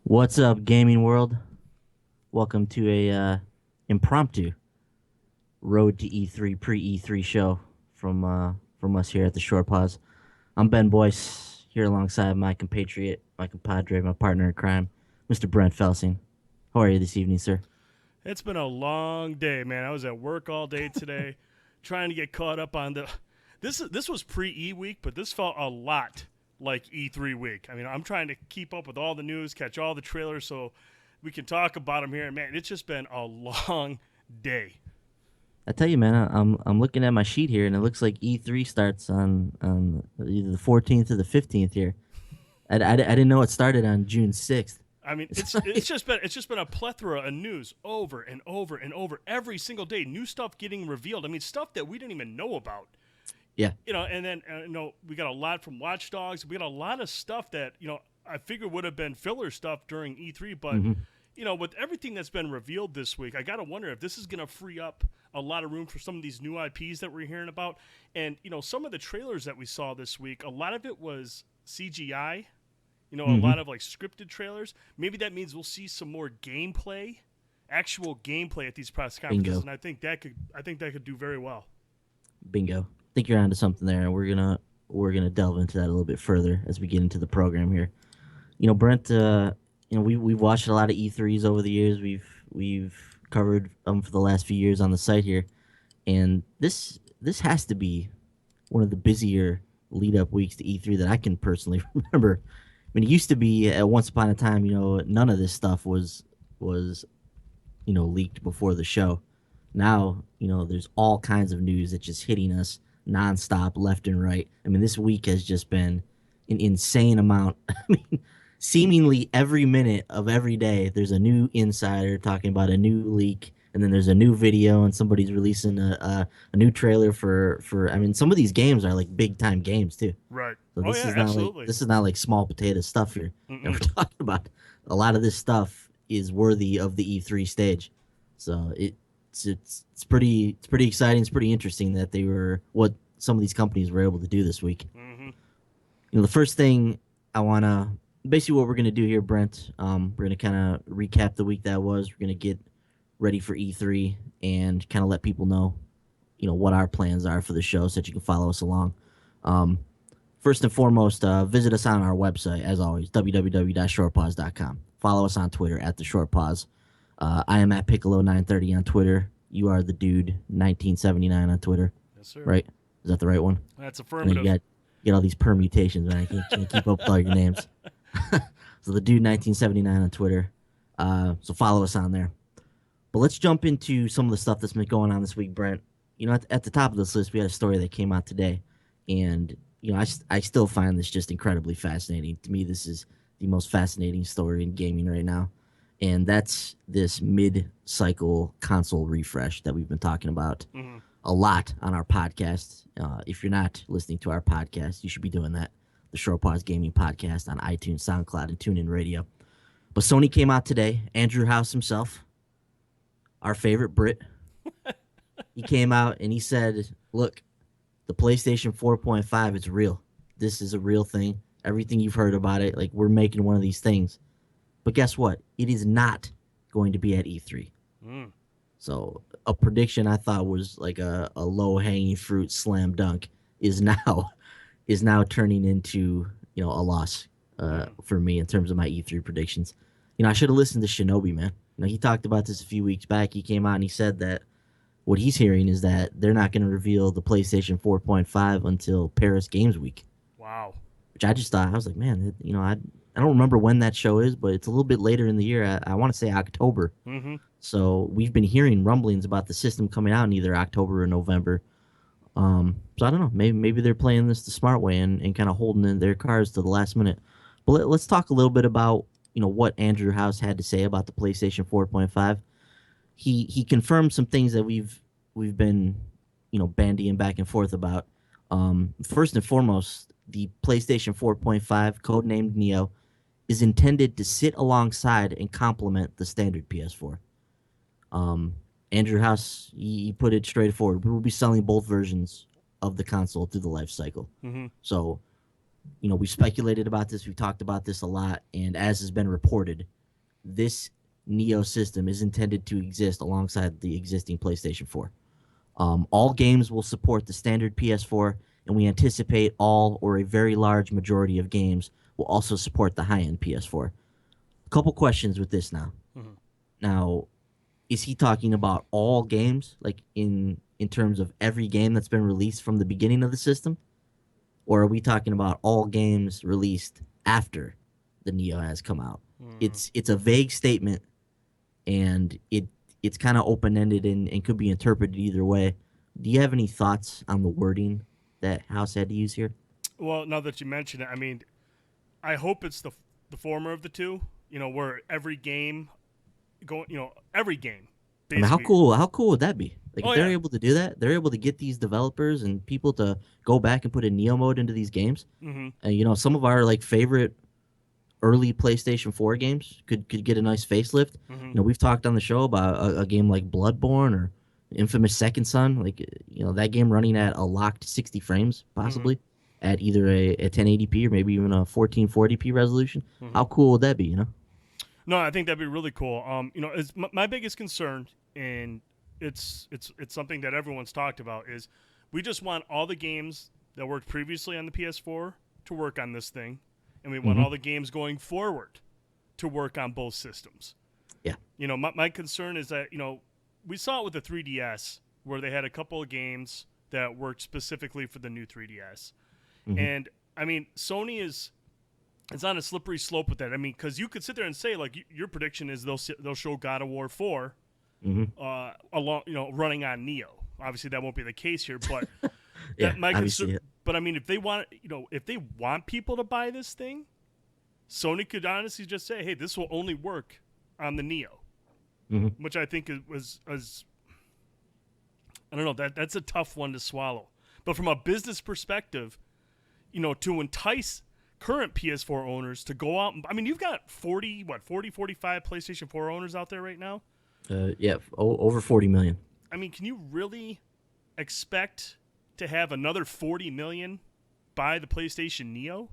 What's up, gaming world? Welcome to a impromptu Road to E3 pre-E3 show from us here at the Short Pause. I'm Ben Boyce here alongside my compatriot, my compadre, my partner in crime, Mr. Brent Felsing. How are you this evening, sir? It's been a long day, man. I was at work all day today, trying to get caught up on the. This was pre E week, but this felt a lot like E3 week. I mean, I'm trying to keep up with all the news, catch all the trailers, so we can talk about them here. And man, it's just been a long day. I tell you, man, I'm looking at my sheet here, and it looks like E3 starts on either the 14th or the 15th here. I didn't know it started on June 6th. I mean, It's it's just been a plethora of news over and over and over every single day. New stuff getting revealed. I mean, stuff that we didn't even know about. yeah, And then we got a lot from Watch Dogs. We got a lot of stuff that I figured would have been filler stuff during E3, but hmm with everything that's been revealed this week, I got to wonder if this is going to free up a lot of room for some of these new IPs that we're hearing about. And some of the trailers that we saw this week, a lot of it was CGI. A hmm lot of like scripted trailers. Maybe that means we'll see some more gameplay, actual gameplay at these press conferences, bingo. and I think that could do very well. Bingo. I think you're onto something there, and we're gonna delve into that a little bit further as we get into the program here. Brent. We've watched a lot of E3s over the years. We've covered them for the last few years on the site here, and this has to be one of the busier lead up weeks to E3 that I can personally remember. I mean, it used to be at once upon a time. None of this stuff was leaked before the show. Now, there's all kinds of news that's just hitting us nonstop, left and right. I mean, this week has just been an insane amount. I mean, seemingly every minute of every day, there's a new insider talking about a new leak, and then there's a new video, and somebody's releasing a new trailer for. I mean, some of these games are like big time games too. Right. So Oh this yeah, is not like absolutely. this is not like small potato stuff here that we're Mm-mm. talking about. A lot of this stuff is worthy of the E3 stage. So it's pretty exciting. It's pretty interesting that they were what some of these companies were able to do this week. Mm-hmm. The first thing I wanna basically what we're gonna do here, Brent. We're gonna kind of recap the week that was. We're gonna get ready for E3 and kind of let people know, what our plans are for the show, so that you can follow us along. Um, First and foremost, visit us on our website, as always, www.shortpause.com. Follow us on Twitter at the Short Pause. I am at Piccolo930 on Twitter. You are the dude 1979 on Twitter, Yes, sir. right? Is that the right one? That's I know you affirmative. got all these permutations, man. I can't keep up with all your names. So the dude 1979 on Twitter. So follow us on there. But let's jump into some of the stuff that's been going on this week, Brent. At the top of this list, we had a story that came out today, and I still find this just incredibly fascinating. To me, this is the most fascinating story in gaming right now, and that's this mid-cycle console refresh that we've been talking about Mm-hmm. a lot on our podcast. If you're not listening to our podcast, you should be doing that. The Short Pause Gaming Podcast on iTunes, SoundCloud, and TuneIn Radio. But Sony came out today. Andrew House himself, our favorite Brit, he came out and he said, "Look, the PlayStation 4.5, it's real. This is a real thing. Everything you've heard about it, like we're making one of these things. But guess what? It is not going to be at E3." Mm. So a prediction I thought was like a low hanging fruit slam dunk is now is now turning into a loss Mm. for me in terms of my E3 predictions. I should have listened to Shinobi, man. He talked about this a few weeks back. He came out and he said that what he's hearing is that they're not going to reveal the PlayStation 4.5 until Paris Games Week, Wow. which I just thought I was like, man, I don't remember when that show is, but it's a little bit later in the year. I want to say October. Mm-hmm. So we've been hearing rumblings about the system coming out in either October or November. So I don't know. Maybe they're playing this the smart way and kind of holding in their cards to the last minute. But let's talk a little bit about what Andrew House had to say about the PlayStation 4.5. He confirmed some things that we've been bandying back and forth about. First and foremost, the PlayStation 4.5, codenamed Neo, is intended to sit alongside and complement the standard PS4. Um, Andrew House, he put it straightforward. We will be selling both versions of the console through the life cycle. Mm-hmm. So, we speculated about this. We talked about this a lot. And as has been reported, this Neo system is intended to exist alongside the existing PlayStation 4. All games will support the standard PS4, and we anticipate all or a very large majority of games will also support the high-end PS4. A couple questions with this now. Mm-hmm. Now, is he talking about all games, like in terms of every game that's been released from the beginning of the system, or are we talking about all games released after the Neo has come out? Mm-hmm. It's a vague statement, and it's kind of open ended and could be interpreted either way. Do you have any thoughts on the wording that House had to use here? Well, now that you mention it, I mean, I hope it's the former of the two. Where every game every game I mean, how basically. cool how cool would that be? Like if Oh they're yeah. able to do that, they're able to get these developers and people to go back and put a Neo mode into these games. Mm-hmm. And some of our like favorite early PlayStation 4 games could get a nice facelift. Mm-hmm. We've talked on the show about a game like Bloodborne or Infamous Second Son, like that game running at a locked 60 frames Mm-hmm. possibly at either a 1080p or maybe even a 1440p resolution. Mm-hmm. How cool would that be? No, I think that'd be really cool. Is my biggest concern, and it's something that everyone's talked about, is we just want all the games that worked previously on the PS4 to work on this thing, and we want Mm-hmm. all the games going forward to work on both systems. Yeah. My concern is that we saw it with the 3DS where they had a couple of games that worked specifically for the new 3DS, Mm-hmm. and I mean Sony is it's on a slippery slope with that. I mean, because you could sit there and say like your prediction is they'll show God of War 4 Mm-hmm. along running on Neo. Obviously that won't be the case here, but Yeah, that my obviously. concern. But I mean, if they want people to buy this thing, Sony could honestly just say, hey, this will only work on the Neo, Mm-hmm. which I think was I don't know, that's a tough one to swallow. But from a business perspective, to entice current PS4 owners to go out. I mean, you've got 45 PlayStation 4 owners out there right now. Yeah, over 40 million. I mean, can you really expect to have another 40 million buy the PlayStation Neo?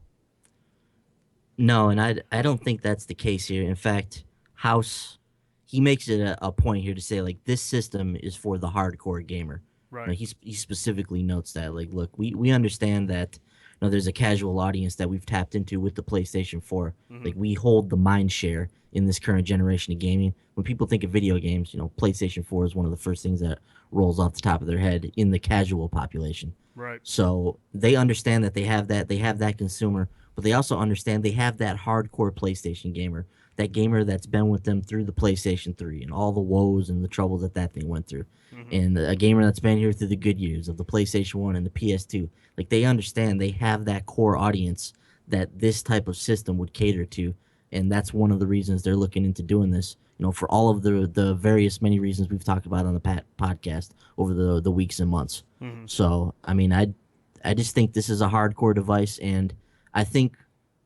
No, and I don't think that's the case here. In fact, House he makes it a point here to say like this system is for the hardcore gamer. Right. He specifically notes that like, look, we understand that there's a casual audience that we've tapped into with the PlayStation 4. Mm-hmm. Like we hold the mind share in this current generation of gaming. When people think of video games, PlayStation 4 is one of the first things that rolls off the top of their head in the casual population. Right. So they understand that they have that consumer, but they also understand they have that hardcore PlayStation gamer, that gamer that's been with them through the PlayStation 3 and all the woes and the troubles that thing went through, Mm-hmm. and a gamer that's been here through the good years of the PlayStation 1 and the PS2. Like they understand they have that core audience that this type of system would cater to, and that's one of the reasons they're looking into doing this. For all of the various many reasons we've talked about on the podcast over the weeks and months. Mm-hmm. So I mean, I just think this is a hardcore device, and I think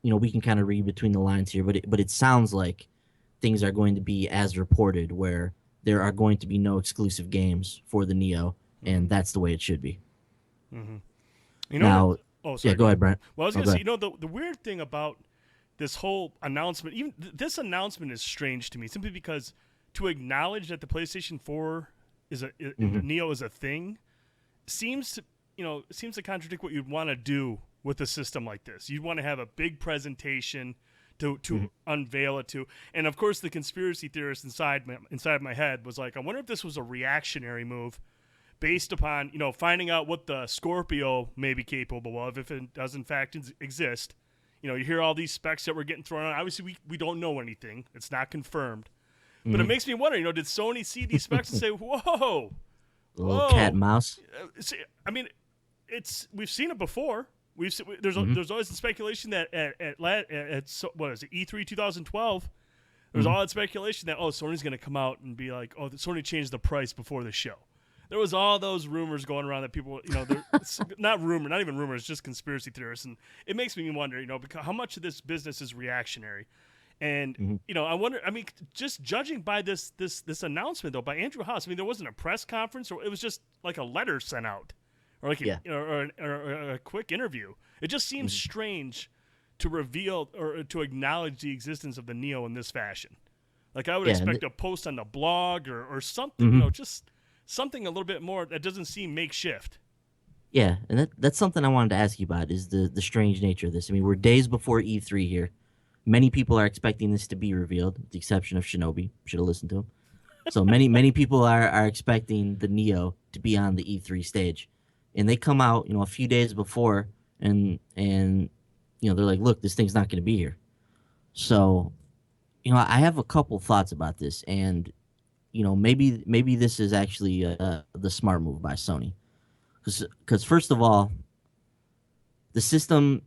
we can kind of read between the lines here, but it sounds like things are going to be as reported, where there are going to be no exclusive games for the Neo, and that's the way it should be. Mm-hmm. Now, Oh, sorry. yeah, go ahead, Brent. Well, I was Oh, going to go say, ahead. the weird thing about this whole announcement, even this announcement is strange to me, simply because to acknowledge that the PlayStation 4 the Neo is a thing seems to contradict what you'd want to do with a system like this. You'd want to have a big presentation to unveil it to, and of course the conspiracy theorist inside my head was like, I wonder if this was a reactionary move based upon finding out what the Scorpio may be capable of if it does in fact exist. You hear all these specs that we're getting thrown out. Obviously, we don't know anything; it's not confirmed. But it makes me wonder. Did Sony see these specs and say, "Whoa, A little cat and mouse. I mean, we've seen it before. There's always the speculation that at what is it, E3 2012. There's all that speculation that Sony's going to come out and be like, Sony changed the price before the show. There was all those rumors going around that people, they're not even rumors, just conspiracy theorists, and it makes me wonder, because how much of this business is reactionary, and I wonder. I mean, just judging by this announcement though by Andrew House, I mean, there wasn't a press conference, or it was just like a letter sent out, or like or a quick interview. It just seems strange to reveal or to acknowledge the existence of the Neo in this fashion. Like I would Yeah, expect a post on the blog or something, mhm. just something a little bit more that doesn't seem makeshift. Yeah, and that's something I wanted to ask you about is the strange nature of this. I mean, we're days before E3 here. Many people are expecting this to be revealed, with the exception of Shinobi. Should have listened to him. So many people are expecting the Neo to be on the E3 stage, and they come out, a few days before, and they're like, look, this thing's not going to be here. So, I have a couple thoughts about this, and maybe this is actually the smart move by Sony, because first of all, the system,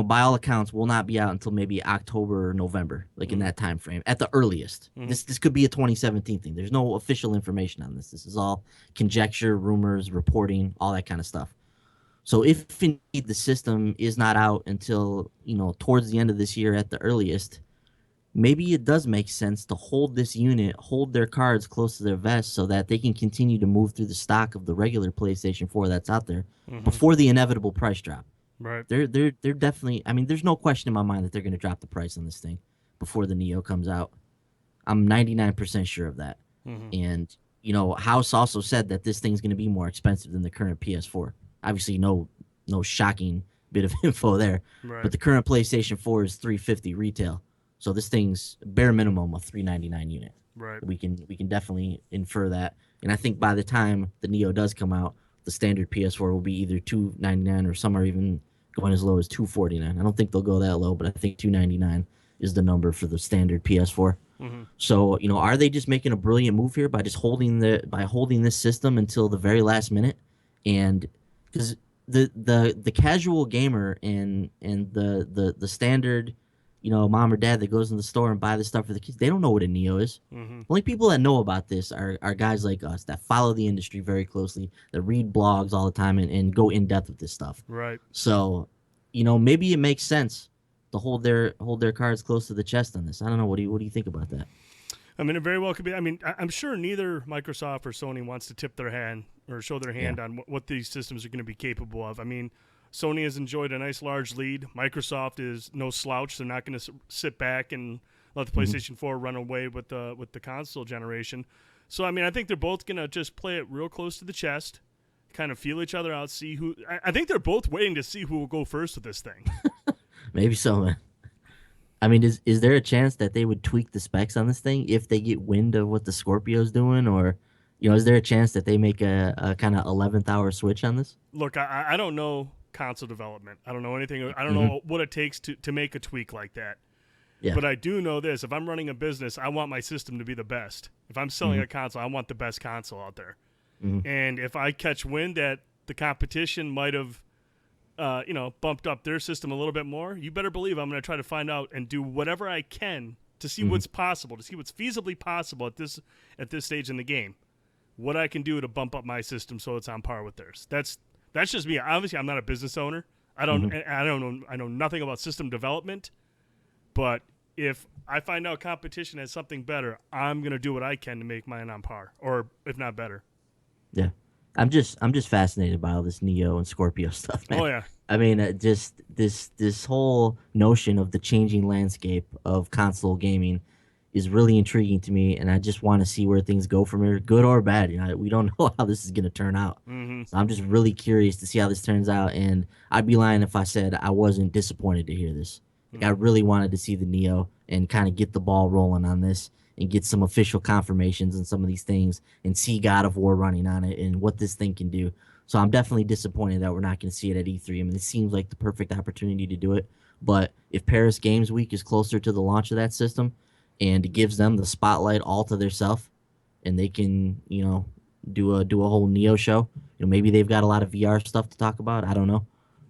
by all accounts, will not be out until maybe October or November, like in Mm-hmm. that time frame at the earliest. Mm-hmm. This could be a 2017 thing. There's no official information on this. This is all conjecture, rumors, reporting, all that kind of stuff. So if indeed the system is not out until towards the end of this year at the earliest, maybe it does make sense to hold this unit, hold their cards close to their vest so that they can continue to move through the stock of the regular PlayStation 4 that's out there Mm-hmm. before the inevitable price drop. Right. They're definitely. I mean, there's no question in my mind that they're going to drop the price on this thing before the Neo comes out. I'm 99% sure of that. Mm-hmm. And House also said that this thing's going to be more expensive than the current PS4. Obviously, no shocking bit of info there. Right. But the current PlayStation 4 is 350 retail. So this thing's bare minimum a 399 unit. Right. We can definitely infer that. And I think by the time the Neo does come out, the standard PS4 will be either 299 or some are even going as low as 249. I don't think they'll go that low, but I think 299 is the number for the standard PS4. Mm-hmm. So, are they just making a brilliant move here by just holding this system until the very last minute? And because the casual gamer and the standard, mom or dad that goes in the store and buy the stuff for the kids, they don't know what a Neo is. Mm-hmm. Only people that know about this are guys like us that follow the industry very closely, that read blogs all the time and go in depth with this stuff. Right. So, maybe it makes sense to hold their cards close to the chest on this. I don't know. What do you think about that? I mean, it very well could be. I mean, I'm sure neither Microsoft or Sony wants to tip their hand or show their hand on what these systems are going to be capable of. I mean, Sony has enjoyed a nice large lead. Microsoft is no slouch. They're not going to sit back and let the PlayStation 4 run away with the console generation. So, I mean, I think they're both going to just play it real close to the chest, kind of feel each other out, see who. I think they're both waiting to see who will go first with this thing. Maybe so, man. I mean, is there a chance that they would tweak the specs on this thing if they get wind of what the Scorpio's doing, or is there a chance that they make a kind of 11th hour switch on this? Look, I don't know console development. I don't know anything. I don't Mm-hmm. know what it takes to make a tweak like that. Yeah. But I do know this: if I'm running a business, I want my system to be the best. If I'm selling a console, I want the best console out there. Mm-hmm. And if I catch wind that the competition might have bumped up their system a little bit more, you better believe I'm going to try to find out and do whatever I can to see what's possible, to see what's feasibly possible at this stage in the game. What I can do to bump up my system so it's on par with theirs. That's just me. Obviously, I'm not a business owner. I don't know. I know nothing about system development. But if I find out competition has something better, I'm going to do what I can to make mine on par, or if not better. Yeah. I'm just fascinated by all this Neo and Scorpio stuff, man. Oh yeah. I mean, just this whole notion of the changing landscape of console gaming is really intriguing to me, and I just want to see where things go from here, good or bad. We don't know how this is going to turn out. Mm-hmm. So I'm just really curious to see how this turns out, and I'd be lying if I said I wasn't disappointed to hear this. Like, I really wanted to see the Neo and kind of get the ball rolling on this and get some official confirmations on some of these things and see God of War running on it and what this thing can do. So I'm definitely disappointed that we're not going to see it at E3. I mean, it seems like the perfect opportunity to do it. But if Paris Games Week is closer to the launch of that system and it gives them the spotlight all to themselves and they can, do a whole Neo show, maybe they've got a lot of VR stuff to talk about. I don't know.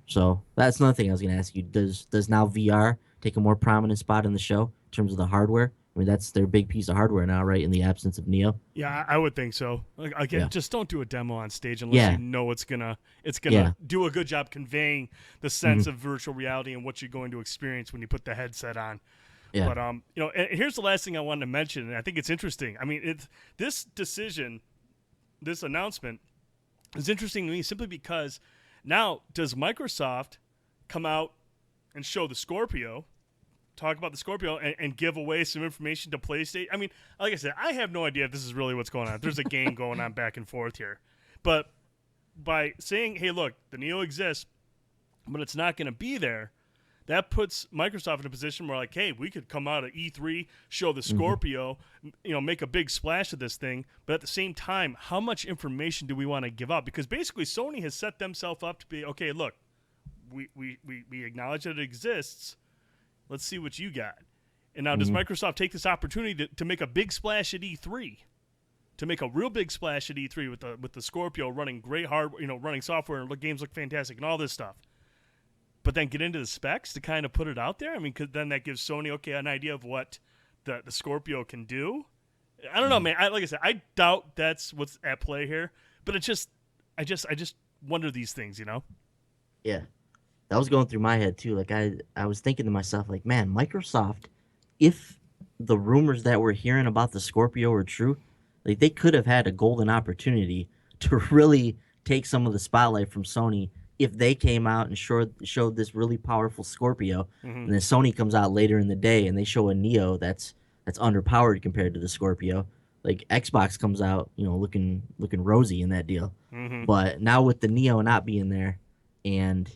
So that's another thing I was going to ask you. Does now VR take a more prominent spot in the show in terms of the hardware? I mean, that's their big piece of hardware now, right, in the absence of Neo? Yeah, I would think so. Like, again, Yeah. just don't do a demo on stage unless you know it's gonna do a good job conveying the sense of virtual reality and what you're going to experience when you put the headset on. Yeah. But and here's the last thing I wanted to mention, and I think it's interesting. I mean, this announcement is interesting to me simply because now does Microsoft come out and show the Scorpio talk about the Scorpio and give away some information to PlayStation. I mean, like I said, I have no idea if this is really what's going on. If there's a game going on back and forth here. But by saying, hey, look, the Neo exists, but it's not going to be there, that puts Microsoft in a position where, like, hey, we could come out at E3, show the Scorpio, make a big splash of this thing. But at the same time, how much information do we want to give up? Because basically Sony has set themselves up to be, okay, look, we acknowledge that it exists. Let's see what you got. And now does Microsoft take this opportunity to make a big splash at E3? To make a real big splash at E3 with the Scorpio running great running software and games look fantastic and all this stuff. But then get into the specs to kind of put it out there? I mean, then that gives Sony, an idea of what the Scorpio can do. I don't know, man. Like I said, I doubt that's what's at play here. But I just wonder these things, Yeah. That was going through my head too. Like I was thinking to myself, like, man, Microsoft, if the rumors that we're hearing about the Scorpio are true, like they could have had a golden opportunity to really take some of the spotlight from Sony if they came out and showed this really powerful Scorpio, and then Sony comes out later in the day and they show a Neo that's underpowered compared to the Scorpio. Like Xbox comes out, looking rosy in that deal. But now with the Neo not being there, and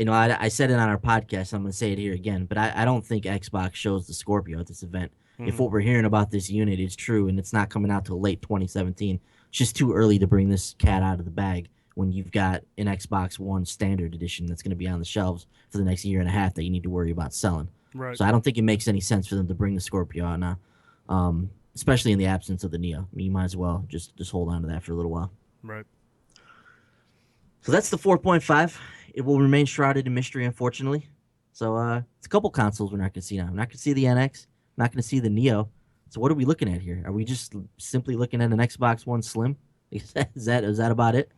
I said it on our podcast, I'm going to say it here again, but I don't think Xbox shows the Scorpio at this event. If what we're hearing about this unit is true and it's not coming out till late 2017, it's just too early to bring this cat out of the bag when you've got an Xbox One Standard Edition that's going to be on the shelves for the next year and a half that you need to worry about selling. Right. So I don't think it makes any sense for them to bring the Scorpio out now, especially in the absence of the Neo. I mean, you might as well just hold on to that for a little while. Right. So that's the 4.5. It will remain shrouded in mystery, unfortunately. So it's a couple consoles we're not going to see now. I'm not going to see the NX. I'm not going to see the Neo. So what are we looking at here? Are we just simply looking at an Xbox One Slim? Is that about it?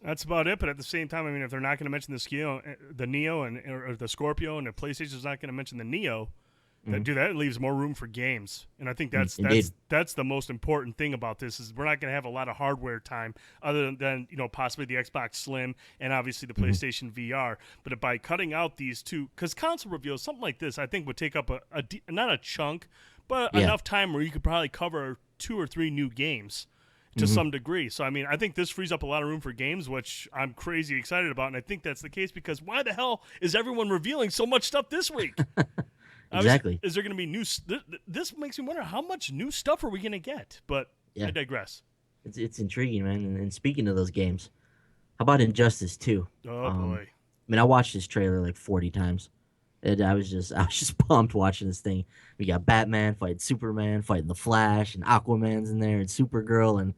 That's about it. But at the same time, I mean, if they're not going to mention the Neo or the Scorpio, and if PlayStation's not going to mention the Neo, that leaves more room for games. And I think that's the most important thing about this is we're not going to have a lot of hardware time other than possibly the Xbox Slim and obviously the PlayStation VR. But by cutting out these two, because console reveals, something like this, I think would take up not a chunk, but enough time where you could probably cover 2 or 3 new games to some degree. So, I mean, I think this frees up a lot of room for games, which I'm crazy excited about. And I think that's the case because why the hell is everyone revealing so much stuff this week? Exactly. Is there going to be new? This makes me wonder how much new stuff are we going to get? But I digress. It's intriguing, man. And speaking of those games, how about Injustice 2? Oh boy! I mean, I watched this trailer like 40 times, and I was just pumped watching this thing. We got Batman fighting Superman, fighting the Flash, and Aquaman's in there, and Supergirl, and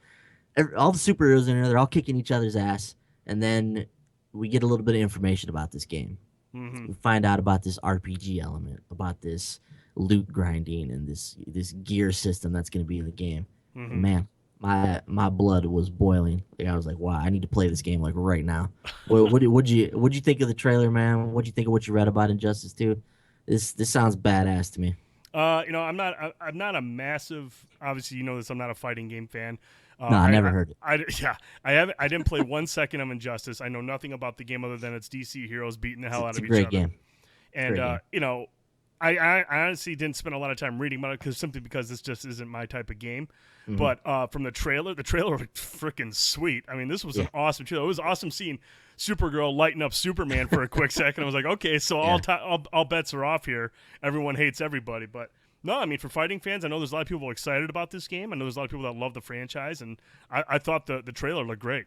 all the superheroes in there. They're all kicking each other's ass, and then we get a little bit of information about this game. We find out about this RPG element, about this loot grinding, and this gear system that's going to be in the game. And man, my blood was boiling. Like I was like, wow, I need to play this game like right now. What'd you think of the trailer, man? What'd you think of what you read about Injustice 2? This sounds badass to me. I'm not a massive. Obviously, you know this. I'm not a fighting game fan. No, I never heard it. I didn't play 1 second of Injustice. I know nothing about the game other than it's DC heroes beating the hell out of each other. It's a great game. And I honestly didn't spend a lot of time reading about it simply because this just isn't my type of game. But from the trailer was freaking sweet. I mean, this was an awesome trailer. It was awesome seeing Supergirl lighting up Superman for a quick second. I was like, okay, so all bets are off here. Everyone hates everybody, but. No, I mean, for fighting fans, I know there's a lot of people excited about this game. I know there's a lot of people that love the franchise, and I thought the trailer looked great.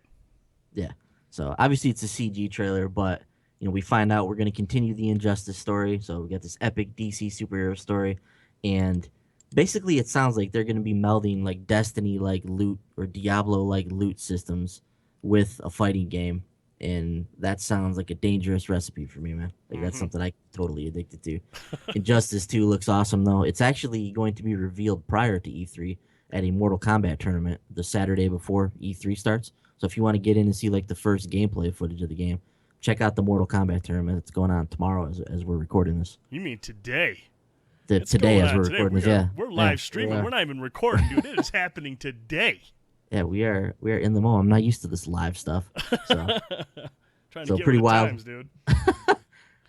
Yeah. So, obviously, it's a CG trailer, but, we find out we're going to continue the Injustice story. So, we got this epic DC superhero story, and basically it sounds like they're going to be melding, like, Destiny-like loot or Diablo-like loot systems with a fighting game, and that sounds like a dangerous recipe for me, man. Like, that's something I'm totally addicted to. Injustice 2 looks awesome, though. It's actually going to be revealed prior to E3 at a Mortal Kombat tournament the Saturday before E3 starts. So if you want to get in and see, like, the first gameplay footage of the game, check out the Mortal Kombat tournament. It's going on tomorrow as we're recording this. You mean today? Today as we're recording this, yeah. We're live streaming. Yeah. We're not even recording, dude. It is happening today. Yeah, we are in the moment. I'm not used to this live stuff. So, Trying to get pretty with the wild. times, dude.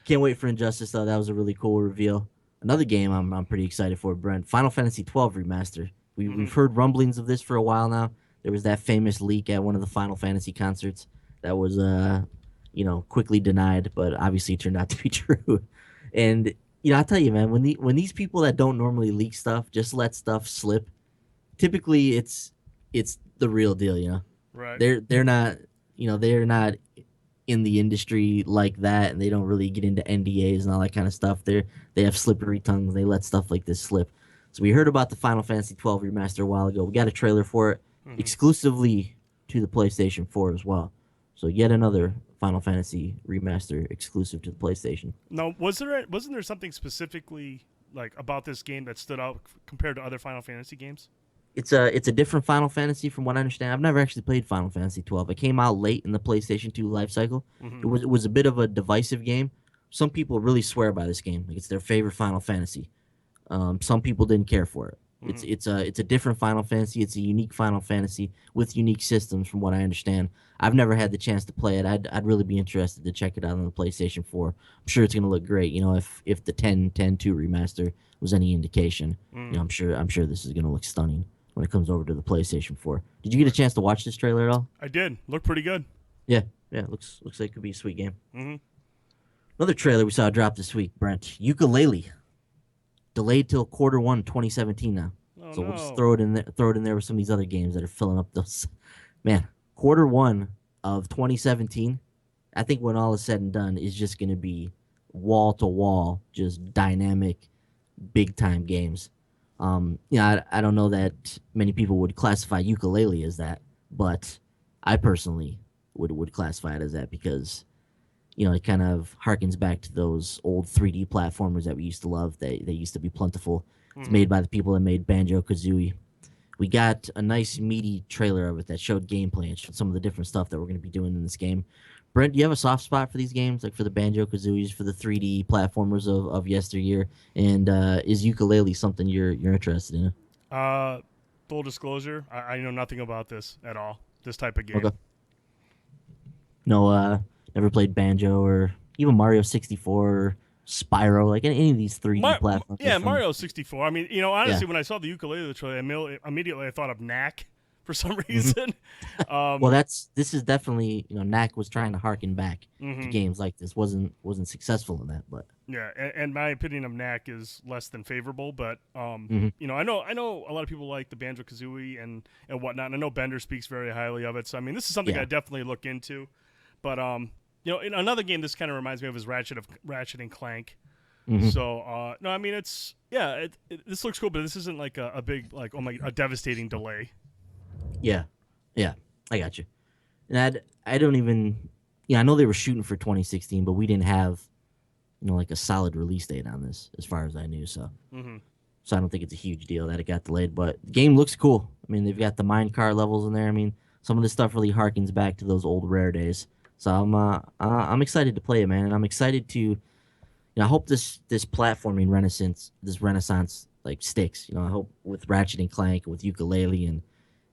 Can't wait for Injustice, though. That was a really cool reveal. Another game I'm pretty excited for, Brent. Final Fantasy 12 remaster. Hmm. We've heard rumblings of this for a while now. There was that famous leak at one of the Final Fantasy concerts that was quickly denied, but obviously turned out to be true. And I'll tell you, man, when these people that don't normally leak stuff just let stuff slip, typically it's the real deal. Right. They're not in the industry like that, and they don't really get into NDAs and all that kind of stuff. They have slippery tongues. They let stuff like this slip. So we heard about the Final Fantasy 12 remaster a while ago. We got a trailer for it Hmm. exclusively to the PlayStation 4 as well. So yet another Final Fantasy remaster exclusive to the PlayStation. Now, wasn't there something specifically like about this game that stood out compared to other Final Fantasy games? It's a different Final Fantasy from what I understand. I've never actually played Final Fantasy 12. It came out late in the PlayStation 2 life cycle. Hmm. It was a bit of a divisive game. Some people really swear by this game, like it's their favorite Final Fantasy. Some people didn't care for it. It's Hmm. it's a different Final Fantasy. It's a unique Final Fantasy with unique systems, from what I understand. I've never had the chance to play it. I'd really be interested to check it out on the PlayStation 4. I'm sure it's gonna look great. If the 10 remaster was any indication, Mm. I'm sure this is gonna look stunning when it comes over to the PlayStation 4. Did you get a Right. chance to watch this trailer at all? I did. Looked pretty good. Yeah, yeah. Looks like it could be a sweet game. Hmm. Another trailer we saw drop this week, Brent. Ukulele delayed till Q1 2017 now. Oh So we'll just no. throw it in there with some of these other games that are filling up those. Man, Q1 of 2017, I think when all is said and done, is just going to be wall to wall, just dynamic, big time games. I don't know that many people would classify ukulele as that, but I personally would classify it as that because it kind of harkens back to those old 3D platformers that we used to love. They used to be plentiful. It's Hmm. made by the people that made Banjo Kazooie. We got a nice meaty trailer of it that showed gameplay and showed some of the different stuff that we're going to be doing in this game. Brent, do you have a soft spot for these games, like for the Banjo Kazooies, for the 3D platformers of yesteryear? And is ukulele something you're interested in? Uh, Full disclosure, I know nothing about this at all. This type of game. Okay. No, never played Banjo or even Mario 64 or Spyro, like any of these 3D platformers Yeah, from. Mario 64. I mean, Yeah. honestly, when I saw the ukulele trailer, immediately I thought of Knack for some Hmm. reason. Well, um, this is definitely, Knack was trying to harken back to hmm. games like this. Wasn't successful in that, but. Yeah, and my opinion of Knack is less than favorable, but Hmm. I know a lot of people like the Banjo Kazooie and whatnot. And I know Bender speaks very highly of it. So I mean, this is something I Yeah. definitely look into. But in another game, this kind of reminds me of is Ratchet and Clank. Hmm. So no, I mean this looks cool, but this isn't like a big like oh my a devastating delay. Yeah. Yeah. I got you. And I don't even. Yeah, I know they were shooting for 2016, but we didn't have like a solid release date on this, as far as I knew. Hmm. So I don't think it's a huge deal that it got delayed. But the game looks cool. I mean, they've got the minecart levels in there. I mean, some of this stuff really harkens back to those old Rare days. So I'm excited to play it, man, and I'm excited to. I hope this platforming renaissance like sticks. I hope with Ratchet and Clank, with ukulele, and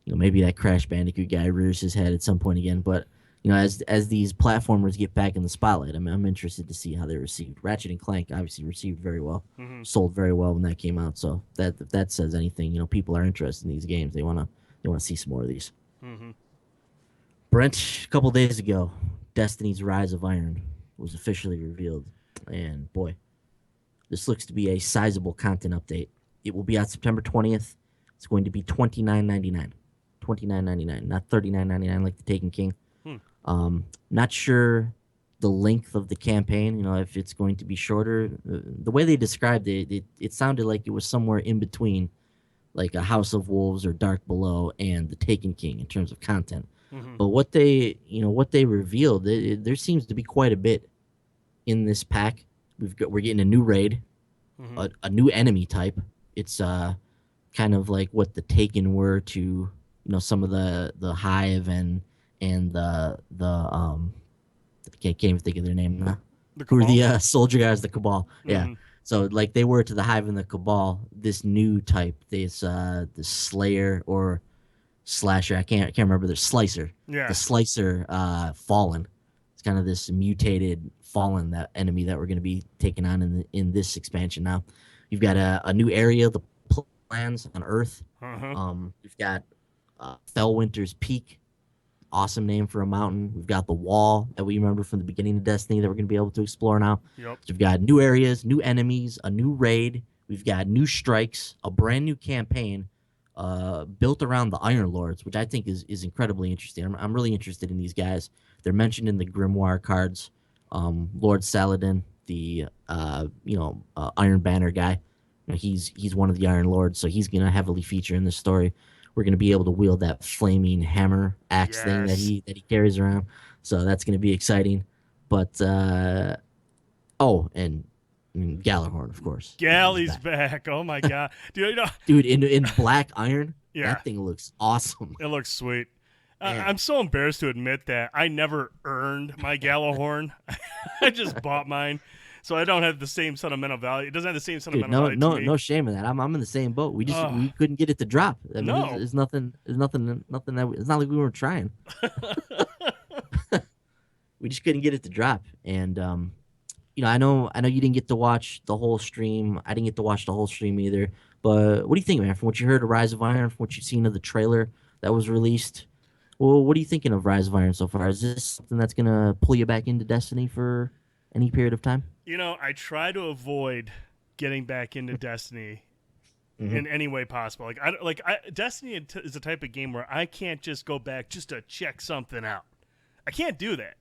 maybe that Crash Bandicoot guy rears his head at some point again. But as these platformers get back in the spotlight, I'm interested to see how they're received. Ratchet and Clank obviously received very well, Hmm. sold very well when that came out. So that if that says anything, people are interested in these games. They wanna see some more of these. Hmm. Brent, a couple days ago, Destiny's Rise of Iron was officially revealed, and boy, this looks to be a sizable content update. It will be out September 20th. It's going to be $29.99. $29.99, not $39.99 like the Taken King. Hmm. Not sure the length of the campaign, if it's going to be shorter. The way they described it sounded like it was somewhere in between, like a House of Wolves or Dark Below and the Taken King in terms of content. Hmm. But what they revealed, there seems to be quite a bit in this pack. We're getting a new raid, Hmm. a new enemy type. It's kind of like what the Taken were to some of the Hive and the can't even think of their name now. The Who are the Cabal. soldier guys? The Cabal. Yeah. Hmm. So like they were to the Hive and the Cabal. This new type, this the Slayer or Slasher. I can't remember. The Slicer. The Yeah. Slicer Fallen. It's kind of this mutated Fallen that enemy that we're going to be taking on in this expansion now. You've got a new area, the plans on Earth. Uh-huh. You've got Fellwinter's Peak, awesome name for a mountain. We've got the wall that we remember from the beginning of Destiny that we're going to be able to explore now. Yep. So we've got new areas, new enemies, a new raid. We've got new strikes, a brand new campaign built around the Iron Lords, which I think is incredibly interesting. I'm really interested in these guys. They're mentioned in the Grimoire cards. Lord Saladin, the Iron Banner guy. He's one of the Iron Lords, so he's gonna heavily feature in this story. We're gonna be able to wield that flaming hammer axe thing that Yes. he carries around, so that's gonna be exciting. But and Galahorn, of course, he's Galley's back, back. Oh my god, dude. dude. In black iron, Yeah, that thing looks awesome. it looks sweet. Man, I'm so embarrassed to admit that I never earned my Galahorn. I just bought mine, so I don't have the same sentimental value. It doesn't have the same dude, sentimental no value to no me. no shame in that. I'm in the same boat. Oh We couldn't get it to drop. I mean, no. nothing that it's not like we weren't trying. We just couldn't get it to drop. And I know you didn't get to watch the whole stream. I didn't get to watch the whole stream either. But what do you think, man? From what you heard of Rise of Iron, from what you've seen of the trailer that was released, well, what are you thinking of Rise of Iron so far? Is this something that's gonna pull you back into Destiny for any period of time? I try to avoid getting back into Destiny Mm-hmm. in any way possible. Destiny is a type of game where I can't just go back just to check something out. I can't do that.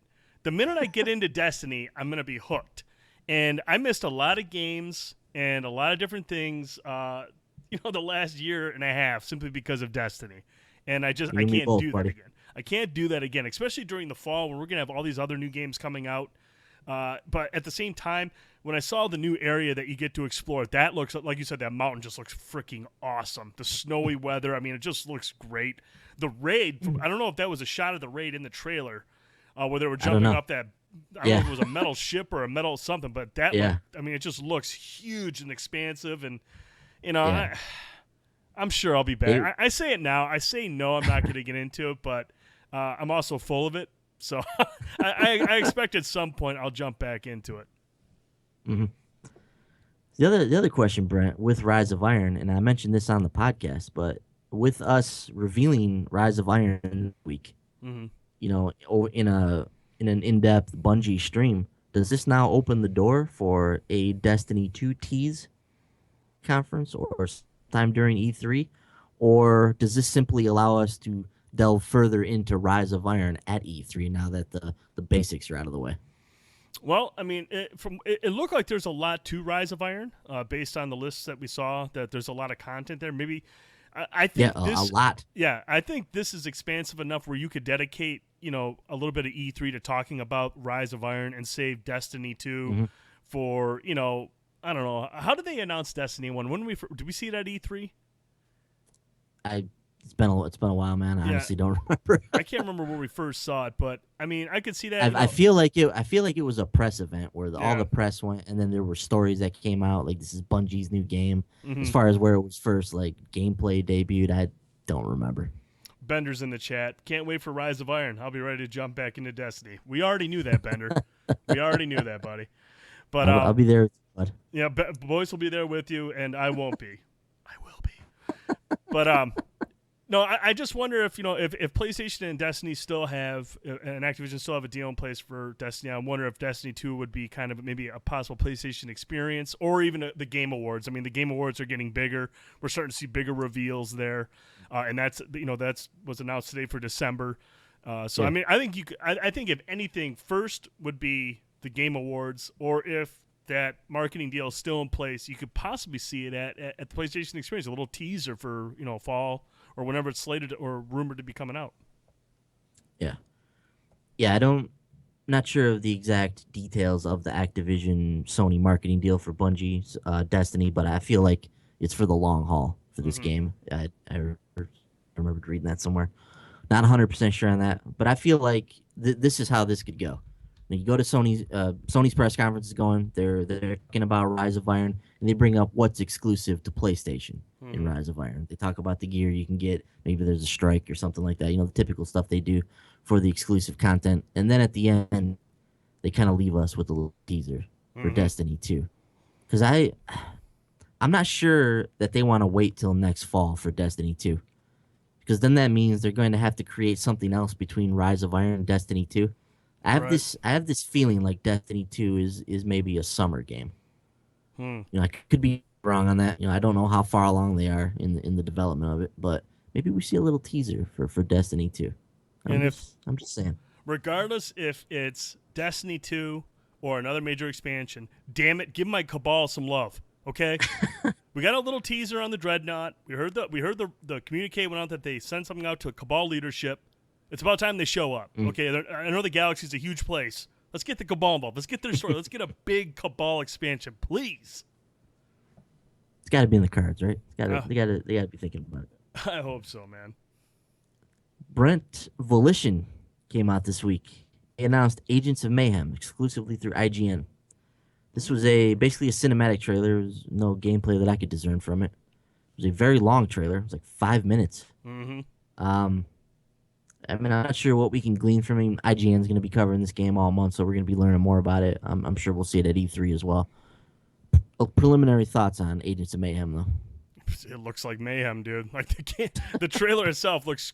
The minute I get into Destiny, I'm gonna be hooked. And I missed a lot of games and a lot of different things. The last year and a half simply because of Destiny, and I You and me can't both, do that buddy. again. I can't do that again, especially during the fall when we're gonna have all these other new games coming out. But at the same time, when I saw the new area that you get to explore, that looks like you said, that mountain just looks freaking awesome. The snowy weather, I mean, it just looks great. The raid, I don't know if that was a shot of the raid in the trailer, where they were I don't jumping know. up that. I don't know Yeah, if it was a metal ship or a metal something, but yeah, I mean, it just looks huge and expansive, and yeah. I'm sure I'll be They, back. I say it now. I say no, I'm not going to get into it, but I'm also full of it. So I expect at some point I'll jump back into it. mhm. The other question, Brent, with Rise of Iron, and I mentioned this on the podcast, but with us revealing Rise of Iron week, Hmm. in an in-depth Bungie stream, does this now open the door for a Destiny 2 tease conference or time during E3, or does this simply allow us to delve further into Rise of Iron at E3 now that the basics are out of the way? Well, I mean, it looked like there's a lot to Rise of Iron, based on the lists that we saw. That there's a lot of content there. Maybe I Yeah, think a this. lot. Yeah, I think this is expansive enough where you could dedicate, a little bit of E3 to talking about Rise of Iron and save Destiny 2 Hmm. for, I don't know. How did they announce Destiny 1? Did we see it at E3? I it's been a while, man. I Yeah, honestly don't remember. I can't remember where we first saw it, but I mean, I could see that, I feel like it was a press event where all yeah. the press went, and then there were stories that came out like this is Bungie's new game. As Hmm. far as where it was first like gameplay debuted, I don't remember. Bender's in the chat. Can't wait for Rise of Iron. I'll be ready to jump back into Destiny. We already knew that, Bender. We already knew that, buddy. But I'll be there, bud. yeah, boys will be there with you, and I won't be. I will be. But no, I just wonder if if PlayStation and Destiny still have and Activision still have a deal in place for Destiny. I wonder if Destiny 2 would be kind of maybe a possible PlayStation experience, or even the Game Awards. I mean, the Game Awards are getting bigger. We're starting to see bigger reveals there, and that's was announced today for December. So Yeah. I mean, I think I think if anything, first would be the Game Awards, or if that marketing deal is still in place, you could possibly see it at the PlayStation Experience, a little teaser for fall or whenever it's slated or rumored to be coming out. Yeah. Yeah, I don't not sure of the exact details of the Activision Sony marketing deal for Bungie's Destiny, but I feel like it's for the long haul for this Hmm. game. Remembered reading that somewhere. Not 100% sure on that, but I feel like this is how this could go. Now, you go to Sony's press conference is going. They're talking about Rise of Iron, and they bring up what's exclusive to PlayStation in Hmm. Rise of Iron. They talk about the gear you can get. Maybe there's a strike or something like that. The typical stuff they do for the exclusive content. And then at the end, they kind of leave us with a little teaser for Hmm. Destiny 2. Because I I'm not sure that they want to wait till next fall for Destiny 2, because then that means they're going to have to create something else between Rise of Iron and Destiny 2. Right. I have this feeling like Destiny 2 is maybe a summer game. Hmm. I could be wrong on that. I don't know how far along they are in the development of it, but maybe we see a little teaser for Destiny 2. And if I'm just saying. regardless if it's Destiny 2 or another major expansion, damn it, give my Cabal some love, okay? We got a little teaser on the Dreadnought. We heard the communique went out that they sent something out to Cabal leadership. It's about time they show up, Mm. okay? I know the galaxy's a huge place. Let's get the Cabal involved. Let's get their story. Let's get a big Cabal expansion, please. It's got to be in the cards, right? Uh, They got to be thinking about it. I hope so, man. Brent Volition came out this week. They announced Agents of Mayhem exclusively through IGN. This was a basically a cinematic trailer. There was no gameplay that I could discern from it. It was a very long trailer. It was like 5 minutes. Mm-hmm. Um, I mean, I'm not sure what we can glean from him. IGN's going to be covering this game all month, so we're going to be learning more about it. I'm sure we'll see it at E3 as well. Preliminary thoughts on Agents of Mayhem, though. It looks like mayhem, dude. Like the trailer itself looks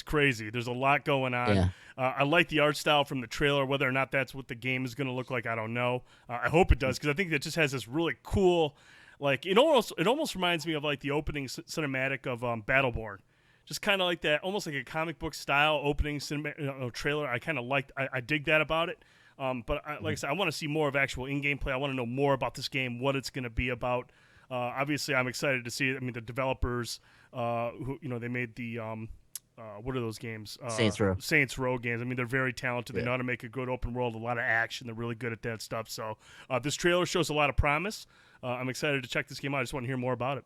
crazy. There's a lot going on. Yeah. I like the art style from the trailer. Whether or not that's what the game is going to look like, I don't know. I hope it does because I think it just has this really cool, like it almost reminds me of like the opening cinematic of Battleborn. Just kind of like that, almost like a comic book style opening trailer. I kind of liked. I dig that about it. But like I said, I want to see more of actual in-game play. I want to know more about this game, what it's going to be about. Obviously, I'm excited to see it. I mean, the developers, who they made the what are those games? Saints Row. Saints Row games. I mean, they're very talented. They Yeah. know how to make a good open world, a lot of action. They're really good at that stuff. So this trailer shows a lot of promise. I'm excited to check this game out. I just want to hear more about it.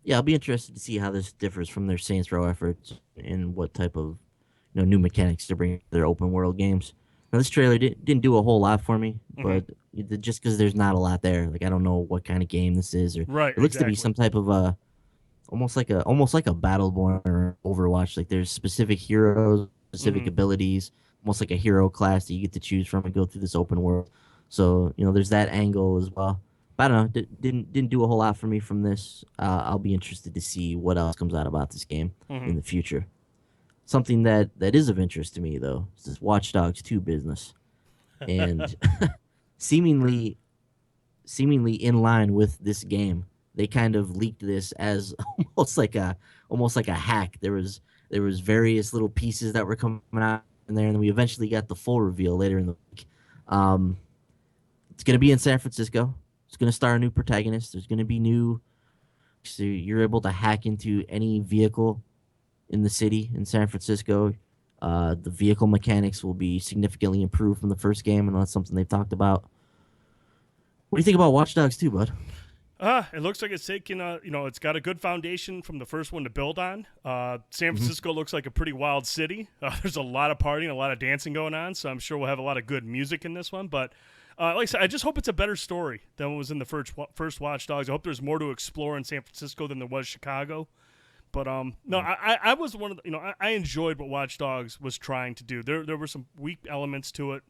Yeah, I'll be interested to see how this differs from their Saints Row efforts and what type of new mechanics to bring to their open world games. Now, this trailer didn't do a whole lot for me, Mm-hmm. but just because there's not a lot there, like I don't know what kind of game this is, or Right, it looks to be exactly. some type of almost like a Battleborn or Overwatch. Like there's specific heroes, specific Mm-hmm. abilities, almost like a hero class that you get to choose from and go through this open world. So there's that angle as well. But I don't know. Didn't do a whole lot for me from this. I'll be interested to see what else comes out about this game Mm-hmm. in the future. Something that is of interest to me though is this Watch Dogs 2 business, and seemingly seemingly in line with this game. They kind of leaked this as almost like a hack. There was various little pieces that were coming out in there, and then we eventually got the full reveal later in the week. Um, it's gonna be in San Francisco. It's gonna star a new protagonist. There's gonna be new. So you're able to hack into any vehicle in the city in San Francisco. The vehicle mechanics will be significantly improved from the first game, and that's something they've talked about. What do you think about Watch Dogs 2, bud? It looks like it's taking, it's got a good foundation from the first one to build on. San Hmm. Francisco looks like a pretty wild city. There's a lot of partying, a lot of dancing going on, so I'm sure we'll have a lot of good music in this one. But like I said, I just hope it's a better story than what was in the first Watch Dogs. I hope there's more to explore in San Francisco than there was Chicago. But no, I was one of the, I enjoyed what Watch Dogs was trying to do. There were some weak elements to it.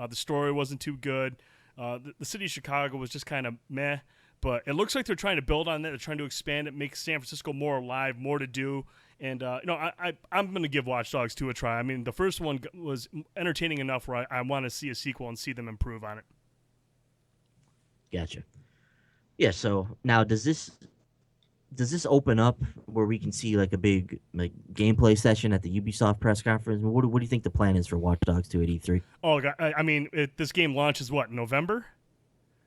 The story wasn't too good. The city of Chicago was just kind of meh. But it looks like they're trying to build on that. They're trying to expand it, make San Francisco more alive, more to do. And I'm going to give Watch Dogs 2 a try. I mean, the first one was entertaining enough where I want to see a sequel and see them improve on it. Gotcha. Yeah. So now, does this open up where we can see like a big like gameplay session at the Ubisoft press conference? What do you think the plan is for Watch Dogs 2 at E3? Oh, God, I mean, this game launches what, November?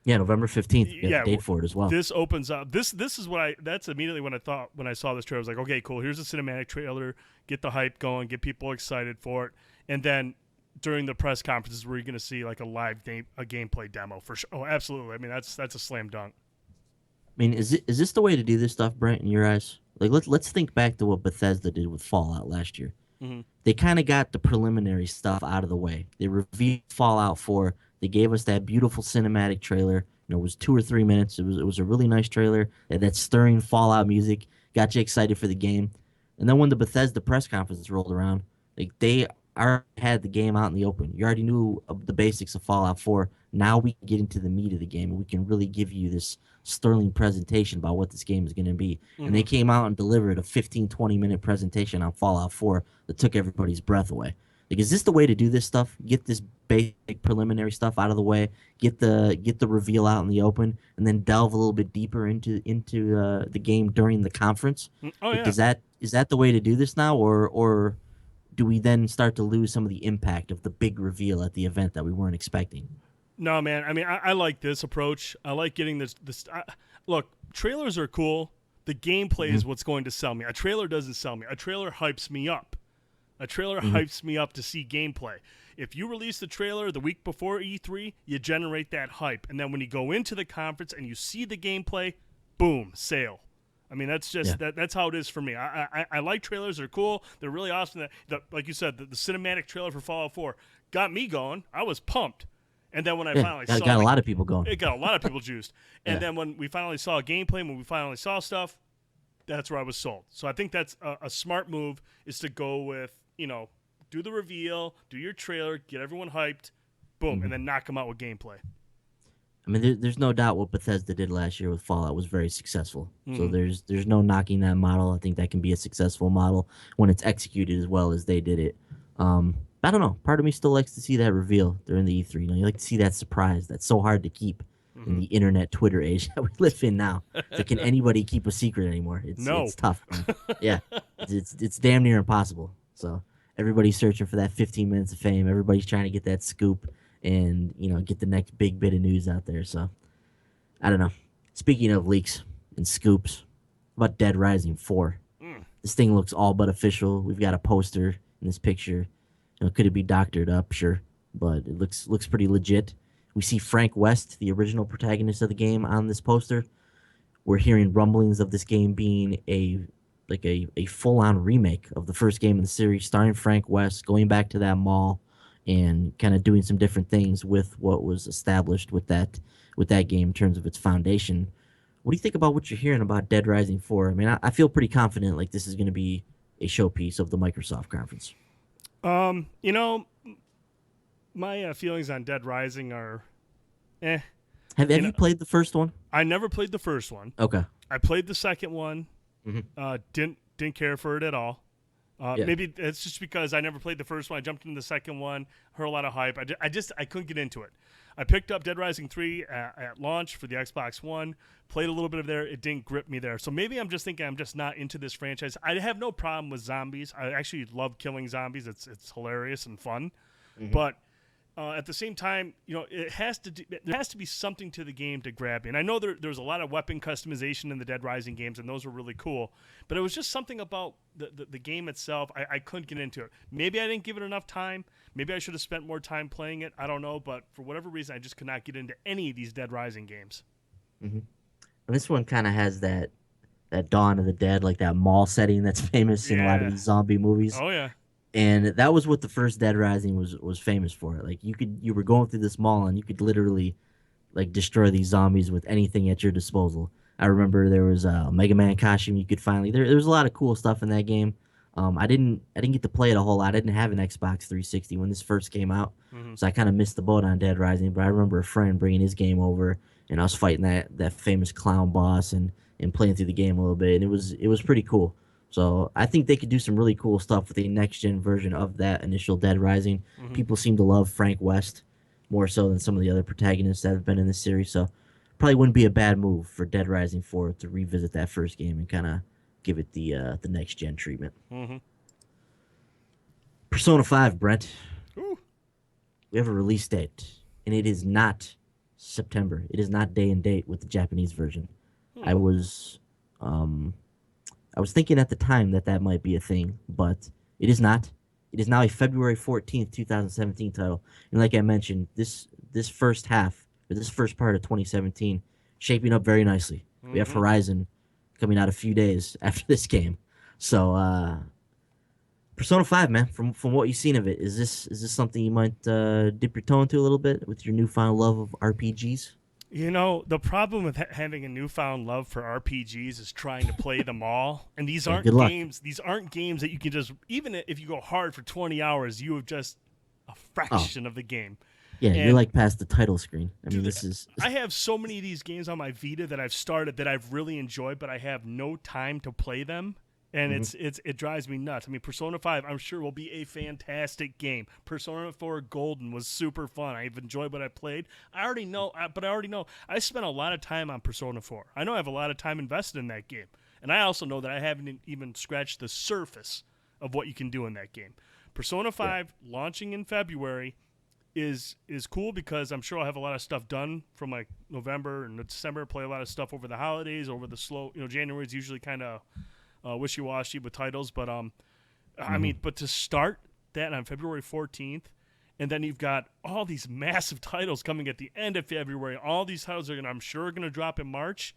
Yeah, November 15th. We got Yeah, the date for it as well. this opens up. This is what that's immediately when I thought when I saw this trailer. I was like, okay, cool. Here's a cinematic trailer. Get the hype going. Get people excited for it. And then during the press conferences, where you're going to see like a live a gameplay demo for sure. Oh, absolutely. I mean, that's a slam dunk. I mean, is this the way to do this stuff, Brent? In your eyes, like let's think back to what Bethesda did with Fallout last year. Hmm. They kind of got the preliminary stuff out of the way. They revealed Fallout 4. They gave us that beautiful cinematic trailer. It was 2 or 3 minutes. It was a really nice trailer. That stirring Fallout music got you excited for the game. And then when the Bethesda press conference rolled around, like they already had the game out in the open. You already knew the basics of Fallout 4. Now we can get into the meat of the game, and we can really give you this sterling presentation about what this game is going to be. And Mm-hmm. they came out and delivered a 15, 20-minute presentation on Fallout 4 that took everybody's breath away. Like, is this the way to do this stuff? Get this basic preliminary stuff out of the way, get the reveal out in the open, and then delve a little bit deeper into the game during the conference. Oh Like, yeah. is that the way to do this now, or do we then start to lose some of the impact of the big reveal at the event that we weren't expecting? No, man. I mean, I like this approach. I like getting this. Look, trailers are cool. The gameplay Mm-hmm. is what's going to sell me. A trailer doesn't sell me. A trailer hypes me up. A trailer Mm-hmm. hypes me up to see gameplay. If you release the trailer the week before E3, you generate that hype. And then when you go into the conference and you see the gameplay, boom, sale. I mean, that's Yeah. just that's how it is for me. I like trailers; they're cool, they're really awesome. Like you said, the cinematic trailer for Fallout 4 got me going. I was pumped, and then when I Yeah, finally got saw a lot of people going. it got a lot of people juiced. And Yeah. then when we finally saw gameplay, when we finally saw stuff, that's where I was sold. So I think that's a smart move is to go with do the reveal, do your trailer, get everyone hyped, boom, Mm-hmm. and then knock them out with gameplay. I mean, there's no doubt what Bethesda did last year with Fallout was very successful. So Mm-hmm. there's no knocking that model. I think that can be a successful model when it's executed as well as they did it. I don't know. Part of me still likes to see that reveal during the E3. You like to see that surprise. That's so hard to keep in Mm-hmm. the internet Twitter age that we live in now. So can anybody keep a secret anymore? No. It's tough, man. Yeah, it's damn near impossible. So everybody's searching for that 15 minutes of fame. Everybody's trying to get that scoop and get the next big bit of news out there. So I don't know. Speaking of leaks and scoops, how about Dead Rising 4? Mm. This thing looks all but official. We've got a poster in this picture. Could it be doctored up? Sure, but it looks pretty legit. We see Frank West, the original protagonist of the game, on this poster. We're hearing rumblings of this game being a full on remake of the first game in the series, starring Frank West, going back to that mall and kind of doing some different things with what was established with that game in terms of its foundation. What do you think about what you're hearing about Dead Rising 4? I mean, I feel pretty confident like this is going to be a showpiece of the Microsoft conference. You know, my feelings on Dead Rising are, eh. Have you played the first one? I never played the first one. Okay. I played the second one. Mm-hmm. Didn't care for it at all. Yeah. Maybe it's just because I never played the first one. I jumped into the second one, heard a lot of hype. I couldn't get into it. I picked up Dead Rising 3 at launch for the Xbox One, played a little bit of there. It didn't grip me there. So maybe I'm just thinking I'm just not into this franchise. I have no problem with zombies. I actually love killing zombies. It's hilarious and fun. Mm-hmm. But at the same time, there has to be something to the game to grab me. And I know there's a lot of weapon customization in the Dead Rising games, and those were really cool. But it was just something about the game itself. I couldn't get into it. Maybe I didn't give it enough time. Maybe I should have spent more time playing it. I don't know. But for whatever reason, I just could not get into any of these Dead Rising games. Mm-hmm. And this one kind of has that Dawn of the Dead, like that mall setting that's famous in a lot of Yeah. these zombie movies. Oh yeah. And that was what the first Dead Rising was famous for. Like you were going through this mall and you could literally like destroy these zombies with anything at your disposal. I remember there was a Mega Man costume you could finally. There was a lot of cool stuff in that game. I didn't get to play it a whole lot. I didn't have an Xbox 360 when this first came out, Mm-hmm. so I kind of missed the boat on Dead Rising. But I remember a friend bringing his game over, and I was fighting that famous clown boss and playing through the game a little bit, and it was pretty cool. So I think they could do some really cool stuff with the next gen version of that initial Dead Rising. Mm-hmm. People seem to love Frank West more so than some of the other protagonists that have been in this series. So probably wouldn't be a bad move for Dead Rising 4 to revisit that first game and kind of give it the next gen treatment. Mm-hmm. Persona 5, Brent. Ooh. We have a release date, and it is not September. It is not day and date with the Japanese version. I was thinking at the time that might be a thing, but it is not. It is now a February 14th, 2017 title. And like I mentioned, this first half, or this first part of 2017, shaping up very nicely. We have Mm-hmm. Horizon coming out a few days after this game. So, Persona 5, man, from what you've seen of it, is this something you might dip your toe into a little bit with your newfound love of RPGs? You know, the problem with having a newfound love for RPGs is trying to play them all. And these Yeah, aren't good luck. games. These aren't games that you can just, even if you go hard for 20 hours, you have just a Oh, fraction of the game. yeah, you're And like past the title screen. I mean, dude, this is I have so many of these games on my Vita that I've started that I've really enjoyed, but I have no time to play them. And Mhm. it drives me nuts. I mean, Persona 5, I'm sure will be a fantastic game. Persona 4 Golden was super fun. I've enjoyed what I played. I already know, but I already know I spent a lot of time on Persona 4. I know I have a lot of time invested in that game. And I also know that I haven't even scratched the surface of what you can do in that game. Persona Yeah. 5 launching in February is cool because I'm sure I'll have a lot of stuff done from like November and December. Play a lot of stuff over the holidays, over the slow. January is usually kind of wishy-washy with titles, but I Hmm. mean, but to start that on February 14th, and then you've got all these massive titles coming at the end of February. All these titles I'm sure, going to drop in March.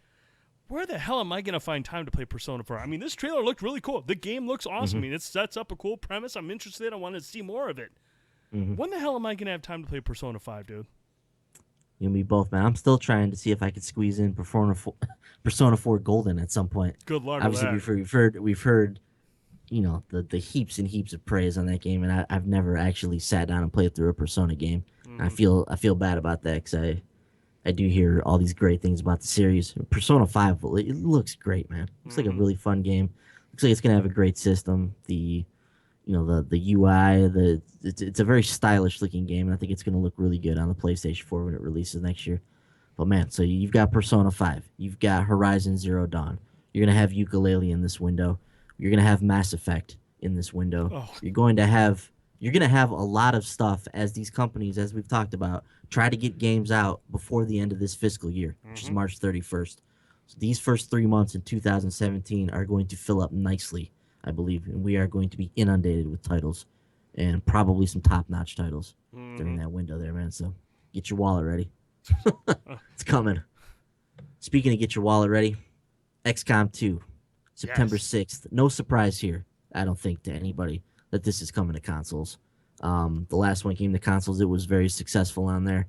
Where the hell am I going to find time to play Persona 4? I mean, this trailer looked really cool. The game looks awesome. Hmm. I mean, it sets up a cool premise. I'm interested. I want to see more of it. Hmm. When the hell am I going to have time to play Persona 5, dude? You and me both, man. I'm still trying to see if I could squeeze in Persona 4 Golden at some point. Good luck with Obviously, that. we've heard the heaps and heaps of praise on that game, and I've never actually sat down and played through a Persona game. Mm-hmm. I feel bad about that because I do hear all these great things about the series. Persona 5, it looks great, man. Looks like a Mm-hmm. really fun game. Looks like it's gonna have a great system. The UI, it's a very stylish looking game, and I think it's gonna look really good on the PlayStation 4 when it releases next year. But man, so you've got Persona 5, you've got Horizon Zero Dawn. You're gonna have Ukulele in this window. You're gonna have Mass Effect in this window. Oh, You're gonna have a lot of stuff as these companies, as we've talked about, try to get games out before the end of this fiscal year, which is mm-hmm. March 31st. So these first 3 months in 2017 are going to fill up nicely, I believe, and we are going to be inundated with titles, and probably some top-notch titles during Mm-hmm. that window there, man. So get your wallet ready. It's coming. Speaking of get your wallet ready, XCOM 2, September Yes. 6th. No surprise here, I don't think, to anybody that this is coming to consoles. The last one came to consoles. It was very successful on there.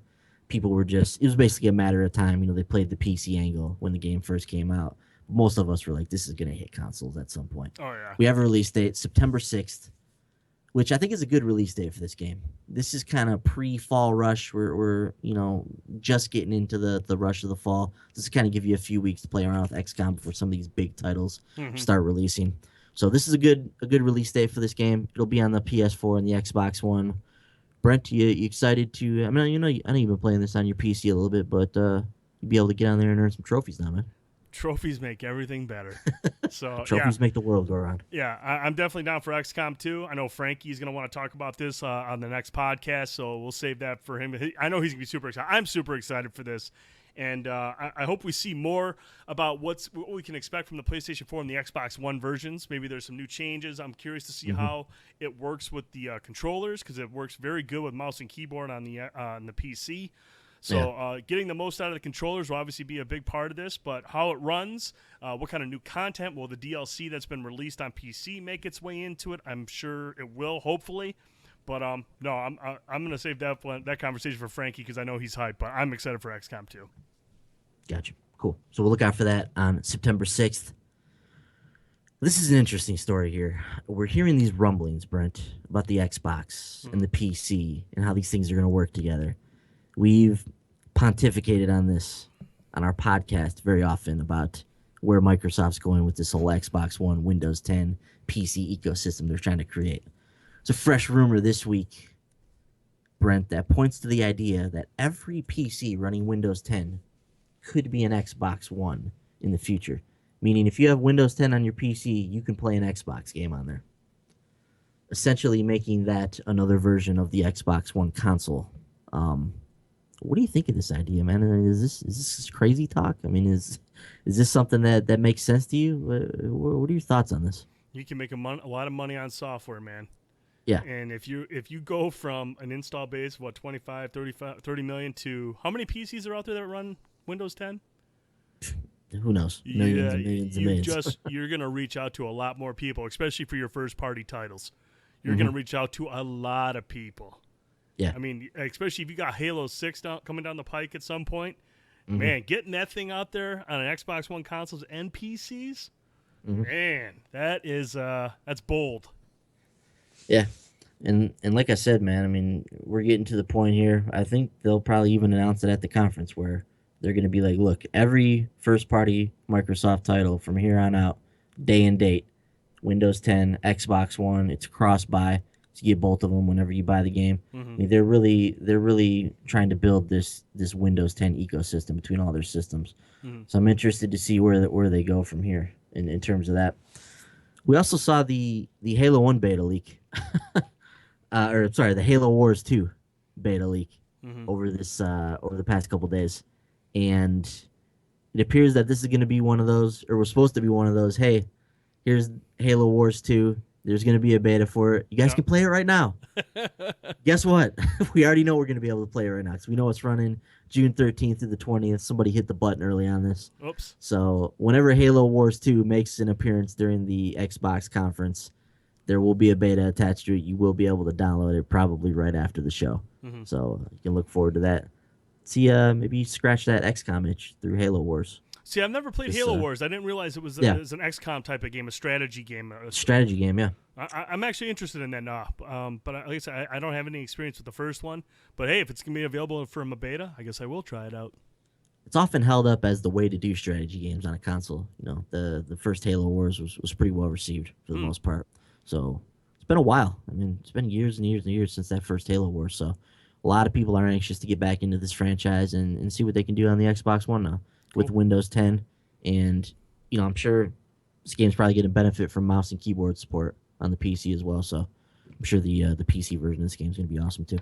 People were just, it was basically a matter of time. They played the PC angle when the game first came out. Most of us were like, this is going to hit consoles at some point. Oh yeah. We have a release date, September 6th, which I think is a good release date for this game. This is kind of pre-fall rush. We're just getting into the rush of the fall. This is kind of give you a few weeks to play around with XCOM before some of these big titles Mm-hmm. start releasing. So this is a good release date for this game. It'll be on the PS4 and the Xbox One. Brent, you excited to? I mean, I know you've been playing this on your PC a little bit, but you'll be able to get on there and earn some trophies now, man. Trophies make everything better. So yeah, Trophies make the world go around. yeah, I'm definitely down for XCOM 2. I know Frankie's going to want to talk about this on the next podcast, so we'll save that for him. I know he's going to be super excited. I'm super excited for this, and I hope we see more about what we can expect from the PlayStation 4 and the Xbox One versions. Maybe there's some new changes. I'm curious to see how it works with the controllers, because it works very good with mouse and keyboard on the PC. So getting the most out of the controllers will obviously be a big part of this, but how it runs, what kind of new content, will the DLC that's been released on PC make its way into it? I'm sure it will, hopefully. But no, I'm going to save that conversation for Frankie because I know he's hyped, but I'm excited for XCOM 2. Gotcha. Cool. So we'll look out for that on September 6th. This is an interesting story here. We're hearing these rumblings, Brent, about the Xbox and the PC and how these things are going to work together. We've pontificated on this on our podcast very often about where Microsoft's going with this whole Xbox One, Windows 10 PC ecosystem they're trying to create. It's a fresh rumor this week, Brent, that points to the idea that every PC running Windows 10 could be an Xbox One in the future. Meaning, if you have Windows 10 on your PC, you can play an Xbox game on there. Essentially making that another version of the Xbox One console. What do you think of this idea, man? I mean, is this crazy talk? I mean, is this something that makes sense to you? What are your thoughts on this? You can make a lot of money on software, man. Yeah. And if you go from an install base of what 30 million to how many PCs are out there that run Windows 10? Who knows? Millions and millions and millions. You're going to reach out to a lot more people, especially for your first party titles. You're going to reach out to a lot of people. Yeah. I mean, especially if you got Halo 6 coming down the pike at some point, Mm-hmm. Man, getting that thing out there on an Xbox One consoles and PCs, Mm-hmm. man, that's bold. Yeah. And like I said, man, I mean, we're getting to the point here. I think they'll probably even announce it at the conference where they're going to be like, look, every first party Microsoft title from here on out, day and date, Windows 10, Xbox One, it's cross buy. So you get both of them whenever you buy the game. Mm-hmm. I mean, they're really trying to build this Windows 10 ecosystem between all their systems. Mm-hmm. So I'm interested to see where they go from here in terms of that. We also saw the Halo 1 beta leak. Or sorry, the Halo Wars 2 beta leak Mm-hmm. over the past couple days, and it appears that this is going to be one of those, or was supposed to be one of those. Hey, here's Halo Wars 2. There's going to be a beta for it. You guys can play it right now. Guess what? We already know we're going to be able to play it right now because we know it's running June 13th through the 20th. Somebody hit the button early on this. Oops. So whenever Halo Wars 2 makes an appearance during the Xbox conference, there will be a beta attached to it. You will be able to download it probably right after the show. Mm-hmm. So you can look forward to that. See, maybe scratch that XCOM itch through Halo Wars. See, I've never played Halo Wars. I didn't realize it was an XCOM type of game, a strategy game. Strategy game, yeah. I'm actually interested in that now. But at least I don't have any experience with the first one. But hey, if it's going to be available from a beta, I guess I will try it out. It's often held up as the way to do strategy games on a console. You know, the first Halo Wars was pretty well received for the most part. So it's been a while. I mean, it's been years and years and years since that first Halo Wars. So a lot of people are anxious to get back into this franchise and see what they can do on the Xbox One now with Windows 10. And, you know, I'm sure this game's probably going to benefit from mouse and keyboard support on the PC as well. So I'm sure the PC version of this game is going to be awesome too.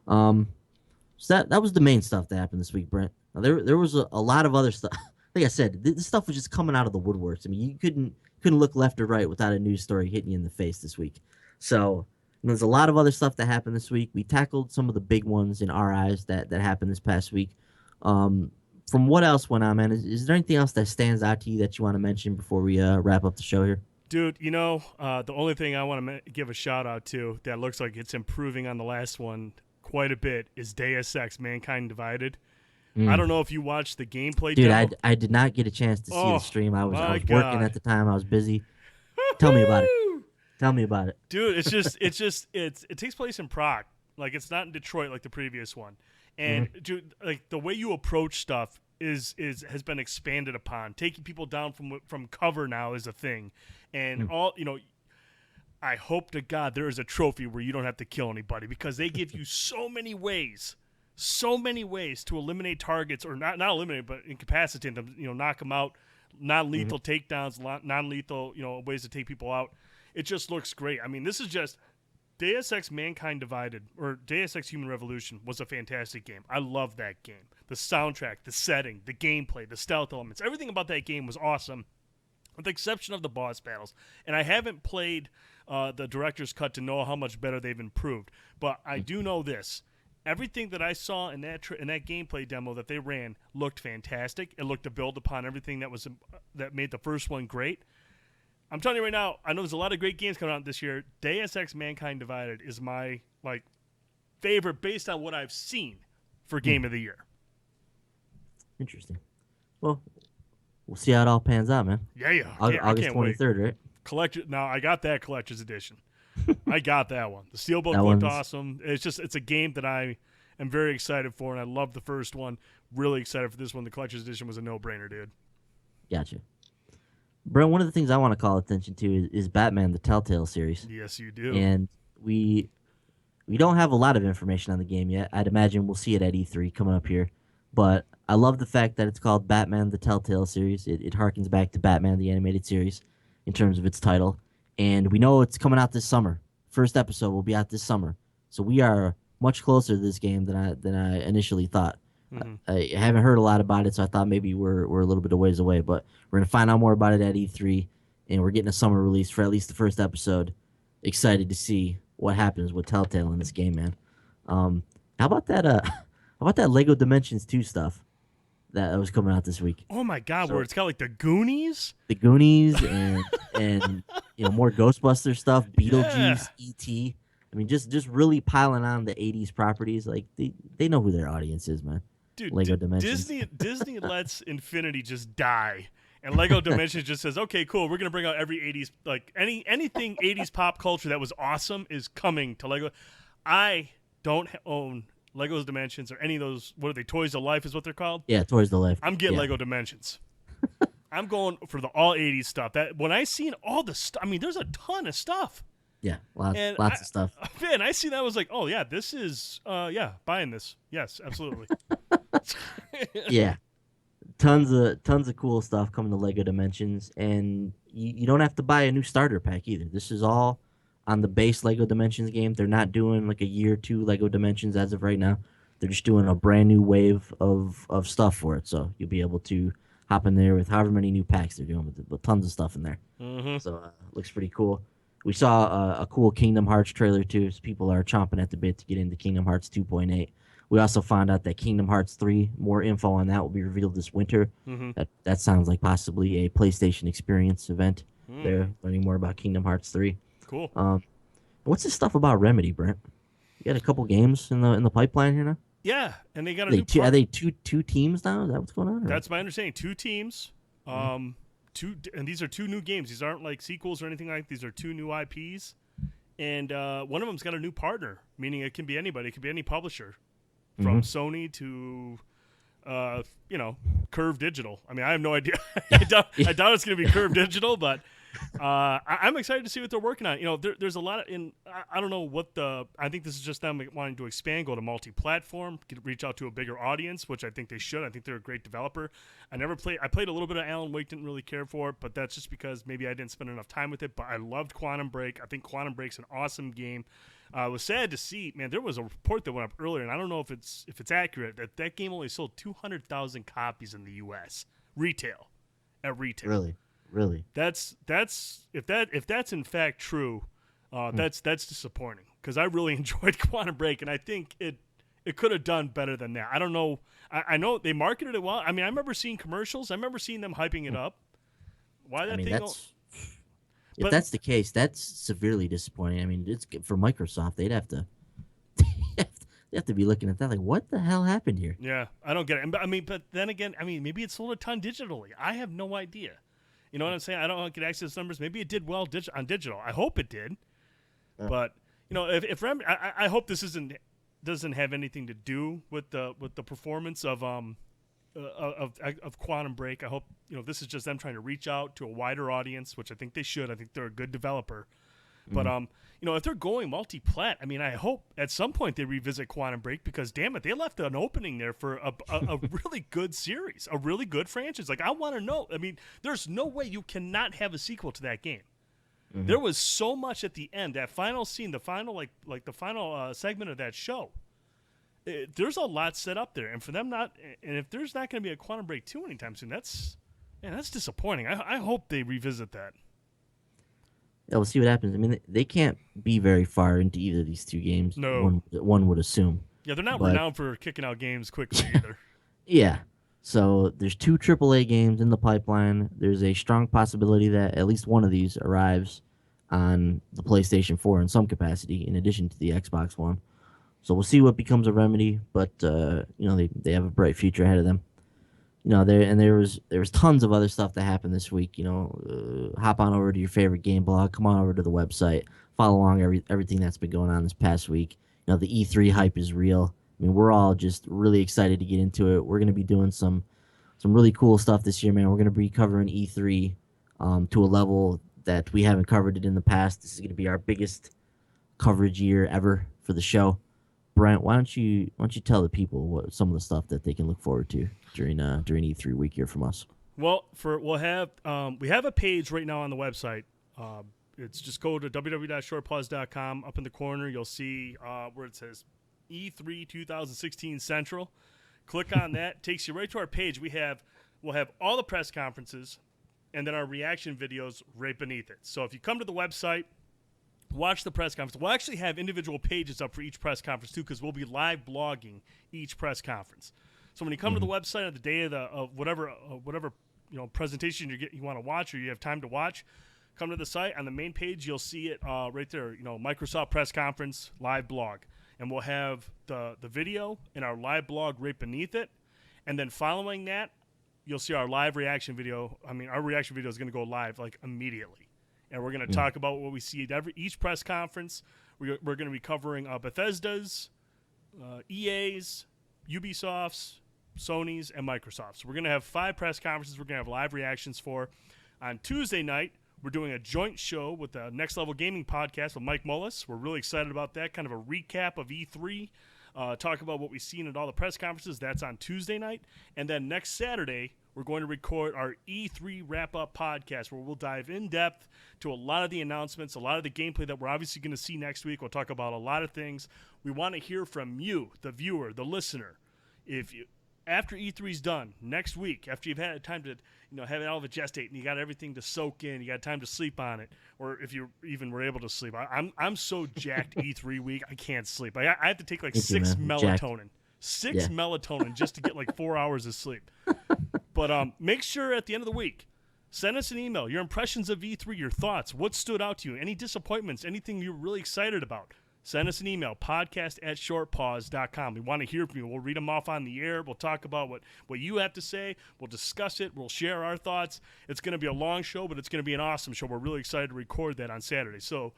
So that was the main stuff that happened this week, Brent. Now, there was a lot of other stuff. Like I said, this stuff was just coming out of the woodworks. I mean, you couldn't look left or right without a news story hitting you in the face this week. So there's a lot of other stuff that happened this week. We tackled some of the big ones in our eyes that happened this past week. From what else went on, man? Is there anything else that stands out to you that you want to mention before we wrap up the show here? Dude, you know, the only thing I want to give a shout out to that looks like it's improving on the last one quite a bit is Deus Ex: Mankind Divided. I don't know if you watched the gameplay. Dude, demo. I did not get a chance to see the stream. I was working at the time. I was busy. Tell me about it. Tell me about it. Dude, it takes place in Prague. Like, it's not in Detroit like the previous one. And dude, like, the way you approach stuff has been expanded upon. Taking people down from cover now is a thing. And all, you know, I hope to God there is a trophy where you don't have to kill anybody, because they give you so many ways to eliminate targets, or not eliminate, but incapacitate them, you know, knock them out, non-lethal takedowns, non-lethal, you know, ways to take people out. It just looks great. I mean, this is just Deus Ex: Mankind Divided, or Deus Ex: Human Revolution, was a fantastic game. I love that game. The soundtrack, the setting, the gameplay, the stealth elements, everything about that game was awesome, with the exception of the boss battles. And I haven't played the director's cut to know how much better they've improved, but I do know this. Everything that I saw in that gameplay demo that they ran looked fantastic. It looked to build upon everything that made the first one great. I'm telling you right now, I know there's a lot of great games coming out this year. Deus Ex: Mankind Divided is my favorite based on what I've seen for Game of the Year. Interesting. Well, we'll see how it all pans out, man. Yeah. August 23rd, right? Collector. Now, I got that collector's edition. I got that one. The Steelbook looked awesome. It's a game that I am very excited for, and I love the first one. Really excited for this one. The collector's edition was a no-brainer, dude. Gotcha. Brent, one of the things I want to call attention to is Batman: The Telltale series. Yes, you do. And we don't have a lot of information on the game yet. I'd imagine we'll see it at E3 coming up here. But I love the fact that it's called Batman: The Telltale series. It harkens back to Batman the Animated Series in terms of its title. And we know it's coming out this summer. First episode will be out this summer. So we are much closer to this game than I initially thought. I haven't heard a lot about it, so I thought maybe we're a little bit of ways away. But we're going to find out more about it at E3, and we're getting a summer release for at least the first episode. Excited to see what happens with Telltale in this game, man. How about that? How about that Lego Dimensions 2 stuff that was coming out this week? Oh my God, where it's got like the Goonies, and you know, more Ghostbuster stuff, Beetlejuice, E.T. I mean, just really piling on the '80s properties. Like they know who their audience is, man. Dude, Lego Dimensions. Disney lets Infinity just die, and Lego Dimensions just says, "Okay, cool. We're gonna bring out every '80s like anything '80s pop culture that was awesome is coming to Lego." I don't own Lego's Dimensions or any of those. What are they? Toys of Life is what they're called. Yeah, towards the left. I'm getting Yeah, Lego Dimensions. I'm going for the all '80s stuff. That when I seen all the stuff, I mean, there's a ton of stuff. yeah, lots, And lots of stuff. man, I see that I was like, oh yeah, this is buying this. Yes, absolutely. Yeah, tons of cool stuff coming to Lego Dimensions, and you don't have to buy a new starter pack either. This is all on the base Lego Dimensions game. They're not doing like a year two Lego Dimensions as of right now. They're just doing a brand new wave of stuff for it. So you'll be able to hop in there with however many new packs they're doing with tons of stuff in there. Mm-hmm. So looks pretty cool. We saw a cool Kingdom Hearts trailer too. So people are chomping at the bit to get into Kingdom Hearts 2.8. We also found out that Kingdom Hearts 3, more info on that will be revealed this winter. Mm-hmm. That sounds like possibly a PlayStation Experience event. Mm. There, learning more about Kingdom Hearts 3. Cool. What's this stuff about Remedy, Brent? You got a couple games in the pipeline here now. Yeah, and they got a Are they, new. are they two teams now? Is that what's going on? Or? That's my understanding. 2 teams. And these are 2 new games. These aren't like sequels or anything like. These are 2 new IPs, and one of them's got a new partner, meaning it can be anybody. It could be any publisher, from Sony to, Curve Digital. I mean, I have no idea. I doubt it's going to be Curve Digital, but I'm excited to see what they're working on. You know, there's a lot of I don't know what I think this is just them wanting to expand, go to multi-platform, reach out to a bigger audience, which I think they should. I think they're a great developer. I played a little bit of Alan Wake, didn't really care for it, but that's just because maybe I didn't spend enough time with it. But I loved Quantum Break. I think Quantum Break's an awesome game. I was sad to see, man, there was a report that went up earlier, and I don't know if it's accurate, that game only sold 200,000 copies in the U.S. at retail. Really. That's if that's in fact true, that's disappointing, because I really enjoyed Quantum Break, and I think it could have done better than that. I don't know. I know they marketed it well. I mean, I remember seeing commercials. I remember seeing them hyping it up. Why that thing? If that's the case, that's severely disappointing. I mean, it's for Microsoft. They'd have to they have to be looking at that like, what the hell happened here? Yeah, I don't get it. But then again, maybe it sold a ton digitally. I have no idea. You know what I'm saying? I don't get access to numbers. Maybe it did well on digital. I hope it did. But if I hope this doesn't have anything to do with the performance of Quantum Break. I hope this is just them trying to reach out to a wider audience, which I think they should. I think they're a good developer. But if they're going multi-plat, I mean, I hope at some point they revisit Quantum Break, because damn it, they left an opening there for a really good series, a really good franchise. Like, I want to know. I mean, there's no way you cannot have a sequel to that game. There was so much at the end, that final scene, the final the final segment of that show. There's a lot set up there, and for them not, and if there's not going to be a Quantum Break 2 anytime soon, that's disappointing. I hope they revisit that. Yeah, we'll see what happens. I mean, they can't be very far into either of these 2 games. No. One would assume. Yeah, they're not renowned for kicking out games quickly either. Yeah. So there's 2 AAA games in the pipeline. There's a strong possibility that at least one of these arrives on the PlayStation 4 in some capacity, in addition to the Xbox One. So we'll see what becomes a Remedy, but they have a bright future ahead of them. There was tons of other stuff that happened this week. Hop on over to your favorite game blog. Come on over to the website. Follow along everything that's been going on this past week. The E3 hype is real. I mean, we're all just really excited to get into it. We're going to be doing some really cool stuff this year, man. We're going to be covering E3 to a level that we haven't covered it in the past. This is going to be our biggest coverage year ever for the show. Brent, why don't you tell the people what some of the stuff that they can look forward to during E3 week here from us? Well, we have a page right now on the website. It's just go to www.shortpause.com. Up in the corner, you'll see where it says E3 2016 Central. Click on that. Takes you right to our page. We'll have all the press conferences, and then our reaction videos right beneath it. So if you come to the website, watch the press conference. We'll actually have individual pages up for each press conference too, because we'll be live blogging each press conference. So when you come to the website on the day of whatever presentation you want to watch, or you have time to watch, come to the site. On the main page, you'll see it right there. Microsoft press conference live blog, and we'll have the video in our live blog right beneath it. And then following that, you'll see our live reaction video. I mean, our reaction video is going to go live like immediately. And we're going to talk about what we see at each press conference. We're going to be covering Bethesda's, EA's, Ubisoft's, Sony's, and Microsoft's. We're going to have 5 press conferences we're going to have live reactions for. On Tuesday night, we're doing a joint show with the Next Level Gaming podcast with Mike Mullis. We're really excited about that, kind of a recap of E3, talk about what we've seen at all the press conferences. That's on Tuesday night. And then next Saturday, we're going to record our E3 wrap-up podcast where we'll dive in depth to a lot of the announcements, a lot of the gameplay that we're obviously going to see next week. We'll talk about a lot of things. We want to hear from you, the viewer, the listener. If you, after E3's done, next week, after you've had time to have it all gestate and you got everything to soak in, you got time to sleep on it, or if you even were able to sleep. I'm so jacked E3 week, I can't sleep. I have to take like 6 melatonin. Jacked. Melatonin just to get like 4 hours of sleep. But make sure at the end of the week, send us an email, your impressions of E3, your thoughts, what stood out to you, any disappointments, anything you're really excited about. Send us an email, podcast@shortpause.com. We want to hear from you. We'll read them off on the air. We'll talk about what you have to say. We'll discuss it. We'll share our thoughts. It's going to be a long show, but it's going to be an awesome show. We're really excited to record that on Saturday. So,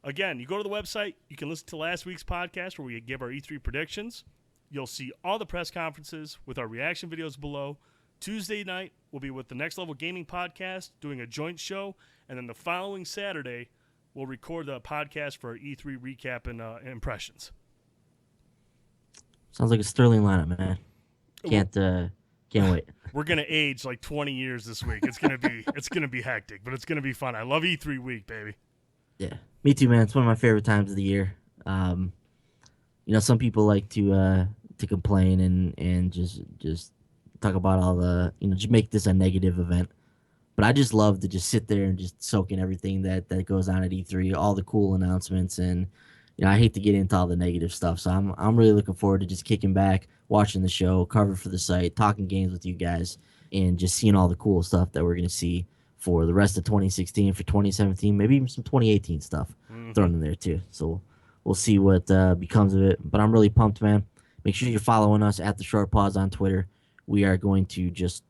again, you go to the website. You can listen to last week's podcast where we give our E3 predictions. You'll see all the press conferences with our reaction videos below. Tuesday night, we'll be with the Next Level Gaming podcast doing a joint show. And then the following Saturday, we'll record the podcast for our E3 recap and impressions. Sounds like a sterling lineup, man. Can't wait. We're gonna age like 20 years this week. It's gonna be hectic, but it's gonna be fun. I love E3 week, baby. Yeah, me too, man. It's one of my favorite times of the year. Some people like to complain and just talk about all the just make this a negative event. But I just love to just sit there and just soak in everything that goes on at E3, all the cool announcements, and I hate to get into all the negative stuff. So I'm really looking forward to just kicking back, watching the show, cover for the site, talking games with you guys, and just seeing all the cool stuff that we're gonna see for the rest of 2016, for 2017, maybe even some 2018 stuff thrown in there too. So we'll see what becomes of it. But I'm really pumped, man. Make sure you're following us at The Short Pause on Twitter. We are going to just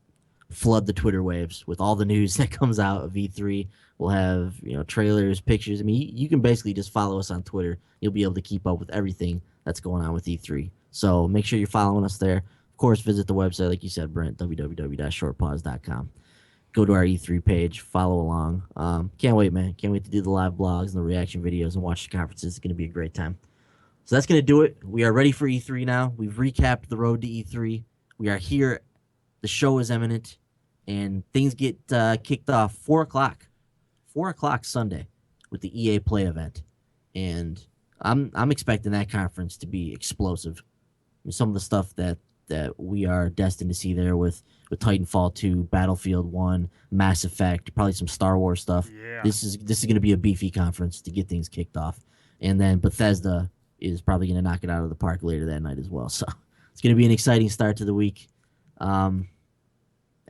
flood the Twitter waves with all the news that comes out of E3. We'll have trailers, pictures. I mean, you can basically just follow us on Twitter. You'll be able to keep up with everything that's going on with E3. So make sure you're following us there. Of course, visit the website, like you said, Brent, www.shortpause.com. Go to our E3 page, follow along. Can't wait, man. Can't wait to do the live blogs and the reaction videos and watch the conferences. It's going to be a great time. So that's going to do it. We are ready for E3 now. We've recapped the road to E3. We are here. The show is imminent. And things get kicked off 4 o'clock. 4 o'clock Sunday with the EA Play event. And I'm expecting that conference to be explosive. I mean, some of the stuff that we are destined to see there with Titanfall 2, Battlefield 1, Mass Effect, probably some Star Wars stuff. Yeah. This is going to be a beefy conference to get things kicked off. And then Bethesda is probably going to knock it out of the park later that night as well. So it's going to be an exciting start to the week.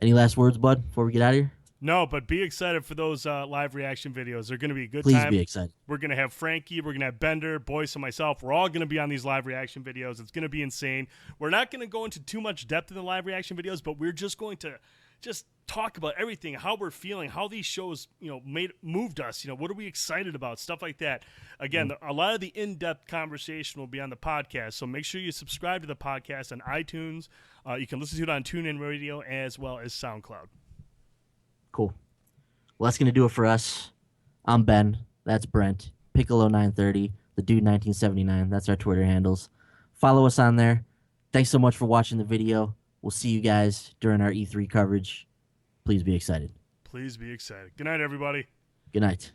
Any last words, bud, before we get out of here? No, but be excited for those live reaction videos. They're going to be a good Please time. be excited. We're going to have Frankie. We're going to have Bender, Boyce, and myself. We're all going to be on these live reaction videos. It's going to be insane. We're not going to go into too much depth in the live reaction videos, but we're just going to just talk about everything, how we're feeling, how these shows, moved us. What are we excited about? Stuff like that. Again, a lot of the in-depth conversation will be on the podcast, so make sure you subscribe to the podcast on iTunes. You can listen to it on TuneIn Radio as well as SoundCloud. Cool. Well, that's going to do it for us. I'm Ben. That's Brent. Piccolo930. The Dude 1979. That's our Twitter handles. Follow us on there. Thanks so much for watching the video. We'll see you guys during our E3 coverage. Please be excited. Please be excited. Good night, everybody. Good night.